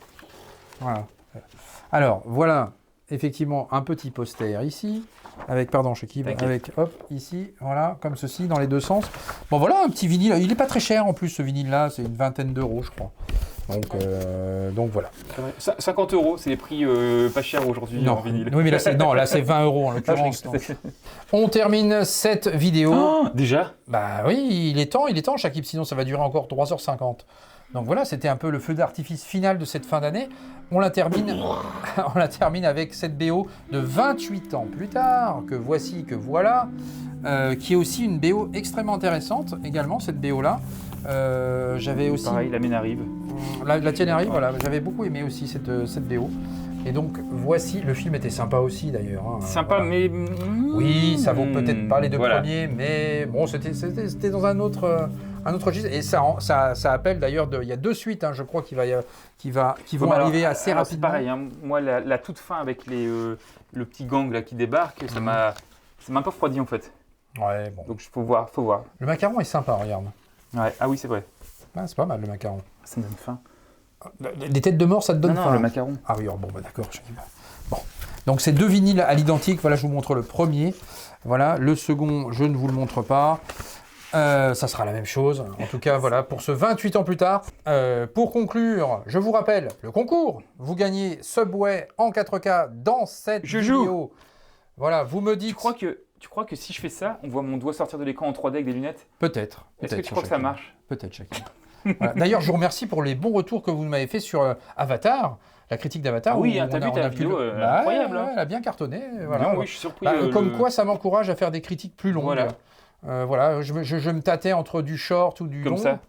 Voilà. Alors, voilà, effectivement, un petit poster ici. Avec, pardon, Chakib, avec, hop, ici, voilà, comme ceci, dans les deux sens. Bon, voilà, un petit vinyle. Il n'est pas très cher, en plus, ce vinyle-là. C'est une vingtaine d'euros, je crois. Donc voilà. 50 €, c'est les prix pas chers aujourd'hui en vinyle. Oui, mais là, c'est 20 euros, en l'occurrence. On termine cette vidéo. Oh, déjà? Bah oui, il est temps, Chakib, sinon ça va durer encore 3h50. Donc voilà, c'était un peu le feu d'artifice final de cette fin d'année. On la termine avec cette BO de 28 ans plus tard, que voilà, qui est aussi une BO extrêmement intéressante, également, cette BO-là. J'avais aussi... Pareil, la mienne arrive. La tienne arrive, voilà. J'avais beaucoup aimé aussi cette BO. Et donc, voici, le film était sympa aussi d'ailleurs. Hein, sympa, voilà. Mais... Oui, ça vaut peut-être pas les deux premiers, mais bon, c'était dans un autre registre. Et ça appelle d'ailleurs, il y a 2 suites, hein, je crois, qui vont arriver assez rapidement. C'est pareil, hein, moi, la toute fin avec le petit gang là, qui débarque, ça m'a un peu refroidi en fait. Ouais, bon. Donc, faut voir. Le macaron est sympa, regarde. Ouais. Ah oui, c'est vrai. Ah, c'est pas mal, le macaron. Ça me donne faim. Les têtes de mort, ça te donne faim. Non, le macaron. Ah oui, bon, bah d'accord. Bon. Donc, c'est 2 vinyles à l'identique. Voilà, je vous montre le premier. Voilà, le second, je ne vous le montre pas. Ça sera la même chose. En tout cas, voilà, pour ce 28 ans plus tard. Pour conclure, je vous rappelle le concours. Vous gagnez Subway en 4K dans cette vidéo. Voilà, vous me dites... Tu crois que si je fais ça, on voit mon doigt sortir de l'écran en 3D avec des lunettes? Peut-être. Est-ce que tu crois que ça marche? Peut-être, Chakib. Voilà. D'ailleurs, je vous remercie pour les bons retours que vous m'avez fait sur Avatar, la critique d'Avatar. Oui, t'as vu ta vidéo incroyable. Elle a bien cartonné. Voilà. Non, oui, je suis surpris. Comme quoi, ça m'encourage à faire des critiques plus longues. Voilà, je me tâtais entre du short ou du long. Comme ça.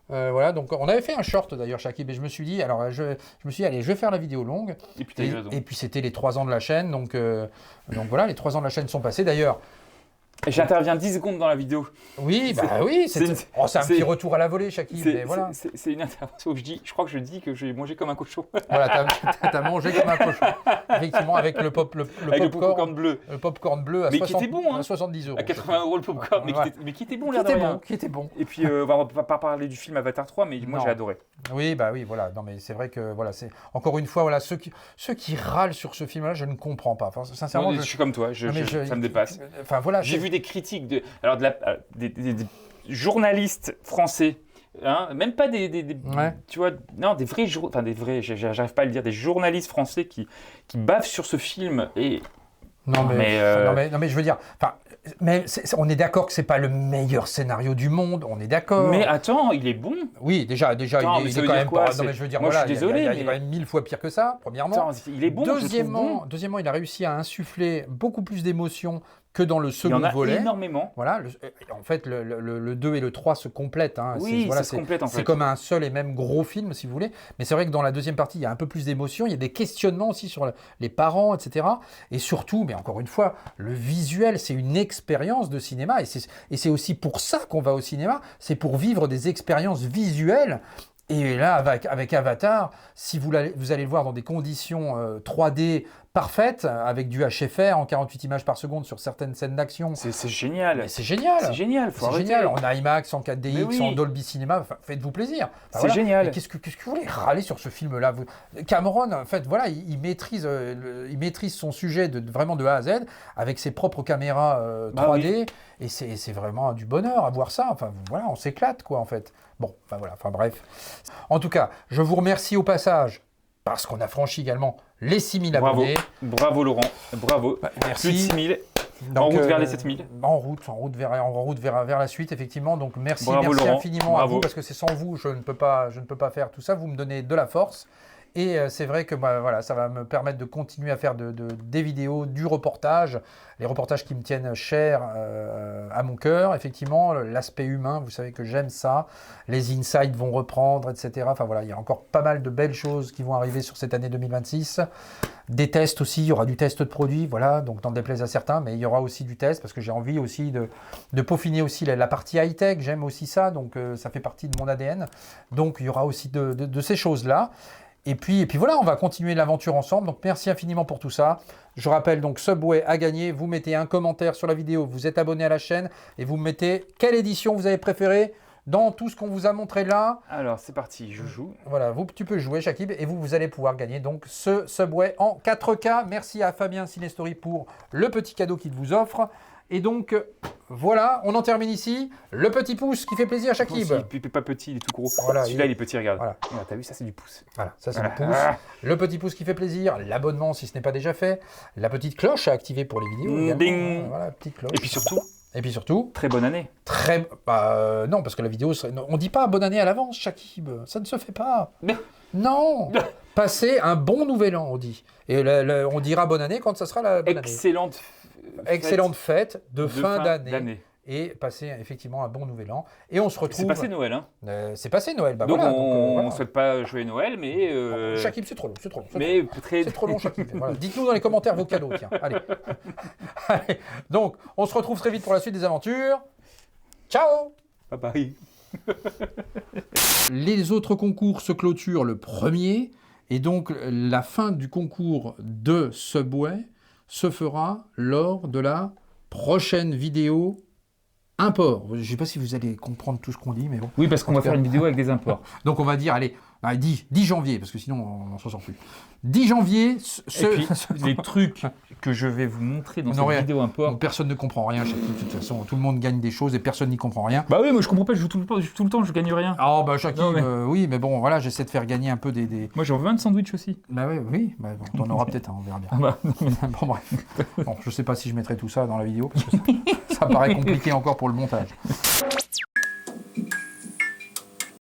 Voilà, donc on avait fait un short d'ailleurs, Chakib, et je me suis dit, allez, je vais faire la vidéo longue. Et puis c'était les 3 ans de la chaîne, donc voilà, les 3 ans de la chaîne sont passés d'ailleurs. Et j'interviens 10 secondes dans la vidéo. Oui, c'est un petit retour à la volée, Chakib. Voilà. C'est une intervention où je crois que je dis que j'ai mangé comme un cochon. Voilà, t'as mangé comme un cochon. Effectivement, avec le popcorn bleu. Le popcorn bleu à, qui était bon, à 70 €. À 80 € le popcorn, mais qui était bon, l'air de rien. Qui était bon. Et puis, on va pas parler du film Avatar 3, mais moi j'ai adoré. Oui, voilà. Non, mais c'est vrai que, voilà, c'est encore une fois, voilà, ceux qui râlent sur ce film-là, je ne comprends pas. Enfin, sincèrement, je suis comme toi, ça me dépasse. Enfin, voilà. J'ai vu des critiques des journalistes français, hein, même pas tu vois, non, des vrais j'arrive pas à le dire, des journalistes français qui bavent sur ce film et non mais je veux dire, enfin, on est d'accord que c'est pas le meilleur scénario du monde, on est d'accord. Mais attends, il est bon. Oui, déjà, il est quand même pas. Non mais je veux dire, moi, voilà, je suis désolé, il est quand même 1000 fois pire que ça. Premièrement. Attends, il est bon. Deuxièmement, il a réussi à insuffler beaucoup plus d'émotions que dans le Il y second en a volet. énormément. Voilà, en fait, le 2 et le 3 se complètent. Hein. Oui, voilà, ça se complète en fait. C'est comme un seul et même gros film, si vous voulez. Mais c'est vrai que dans la deuxième partie, il y a un peu plus d'émotion. Il y a des questionnements aussi sur les parents, etc. Et surtout, mais encore une fois, le visuel, c'est une expérience de cinéma. Et c'est aussi pour ça qu'on va au cinéma. C'est pour vivre des expériences visuelles. Et là, avec Avatar, si vous allez le voir dans des conditions 3D parfaites, avec du HFR en 48 images par seconde sur certaines scènes d'action. C'est génial. Mais c'est génial. C'est génial, faut C'est arrêter. génial. En IMAX, en 4DX, Mais oui. en Dolby Cinema, faites-vous plaisir. C'est génial. Mais qu'est-ce que vous voulez râler sur ce film-là Cameron, en fait, voilà, il maîtrise son sujet vraiment de A à Z avec ses propres caméras 3D. Et c'est vraiment du bonheur à voir ça. Enfin, voilà, on s'éclate, quoi, en fait. Bon, enfin bref. En tout cas, je vous remercie au passage parce qu'on a franchi également les 6000 abonnés. Bravo Laurent, bravo. Merci. Plus de 6000. Donc, en route vers les 7000. En route vers la suite, effectivement. Donc merci Bravo, Laurent. infiniment à vous parce que c'est sans vous, je ne peux pas faire tout ça. Vous me donnez de la force. Et c'est vrai que voilà, ça va me permettre de continuer à faire des vidéos, du reportage, les reportages qui me tiennent cher à mon cœur, effectivement, l'aspect humain, vous savez que j'aime ça, les insights vont reprendre, etc. Enfin voilà, il y a encore pas mal de belles choses qui vont arriver sur cette année 2026. Des tests aussi, il y aura du test de produits, voilà, donc n'en déplaise à certains, mais il y aura aussi du test parce que j'ai envie aussi de peaufiner aussi la partie high-tech, j'aime aussi ça, donc ça fait partie de mon ADN. Donc il y aura aussi de ces choses-là. Et puis voilà, on va continuer l'aventure ensemble. Donc merci infiniment pour tout ça. Je rappelle donc Subway a gagné. Vous mettez un commentaire sur la vidéo, vous êtes abonné à la chaîne et vous mettez quelle édition vous avez préférée dans tout ce qu'on vous a montré là. Alors c'est parti, je joue. Voilà, tu peux jouer Shakib et vous allez pouvoir gagner donc ce Subway en 4K. Merci à Fabien Cinestory pour le petit cadeau qu'il vous offre. Et donc, voilà, on en termine ici. Le petit pouce qui fait plaisir à Shakib. Il n'est pas petit, il est tout gros. Voilà, celui-là, il est petit, regarde. Voilà. T'as vu, ça, c'est du pouce. Voilà, ça, c'est du pouce. Le petit pouce qui fait plaisir. L'abonnement, si ce n'est pas déjà fait. La petite cloche à activer pour les vidéos. Ding. Voilà, petite cloche. Et puis surtout, très bonne année. Non, parce que la vidéo, on dit pas bonne année à l'avance, Shakib. Ça ne se fait pas. Non. Passez un bon nouvel an, on dit. Et on dira bonne année quand ça sera la bonne année. Excellente fête de fin d'année. Et passer effectivement un bon nouvel an. Et on se retrouve... C'est passé Noël, hein. C'est passé Noël. Donc voilà, on ne souhaite pas jouer Noël, mais... Shakib, c'est trop long. C'est trop long, Shakib. Voilà. Dites-nous dans les commentaires vos cadeaux, tiens. Allez. Allez. Donc, on se retrouve très vite pour la suite des aventures. Ciao. Bye bye. Les autres concours se clôturent le 1er. Et donc, la fin du concours de Subway se fera lors de la prochaine vidéo import. Je ne sais pas si vous allez comprendre tout ce qu'on dit, mais bon. Oui, parce qu'on va faire une vidéo avec des imports. Donc on va dire, allez, 10 janvier, parce que sinon on s'en sort plus. 10 janvier... Et puis, les trucs que je vais vous montrer dans cette vidéo import... Donc, personne ne comprend rien, de toute façon, tout le monde gagne des choses et personne n'y comprend rien. Bah oui, moi je comprends pas, je joue tout le temps, je gagne rien. Ah bah Shakib, oui, mais bon, voilà, j'essaie de faire gagner un peu des... Moi j'en veux un de sandwich aussi. Bah oui, bah, bon, t'en auras peut-être un, on verra bien. Bon bref, bon, je sais pas si je mettrai tout ça dans la vidéo, parce que ça paraît compliqué encore pour le montage.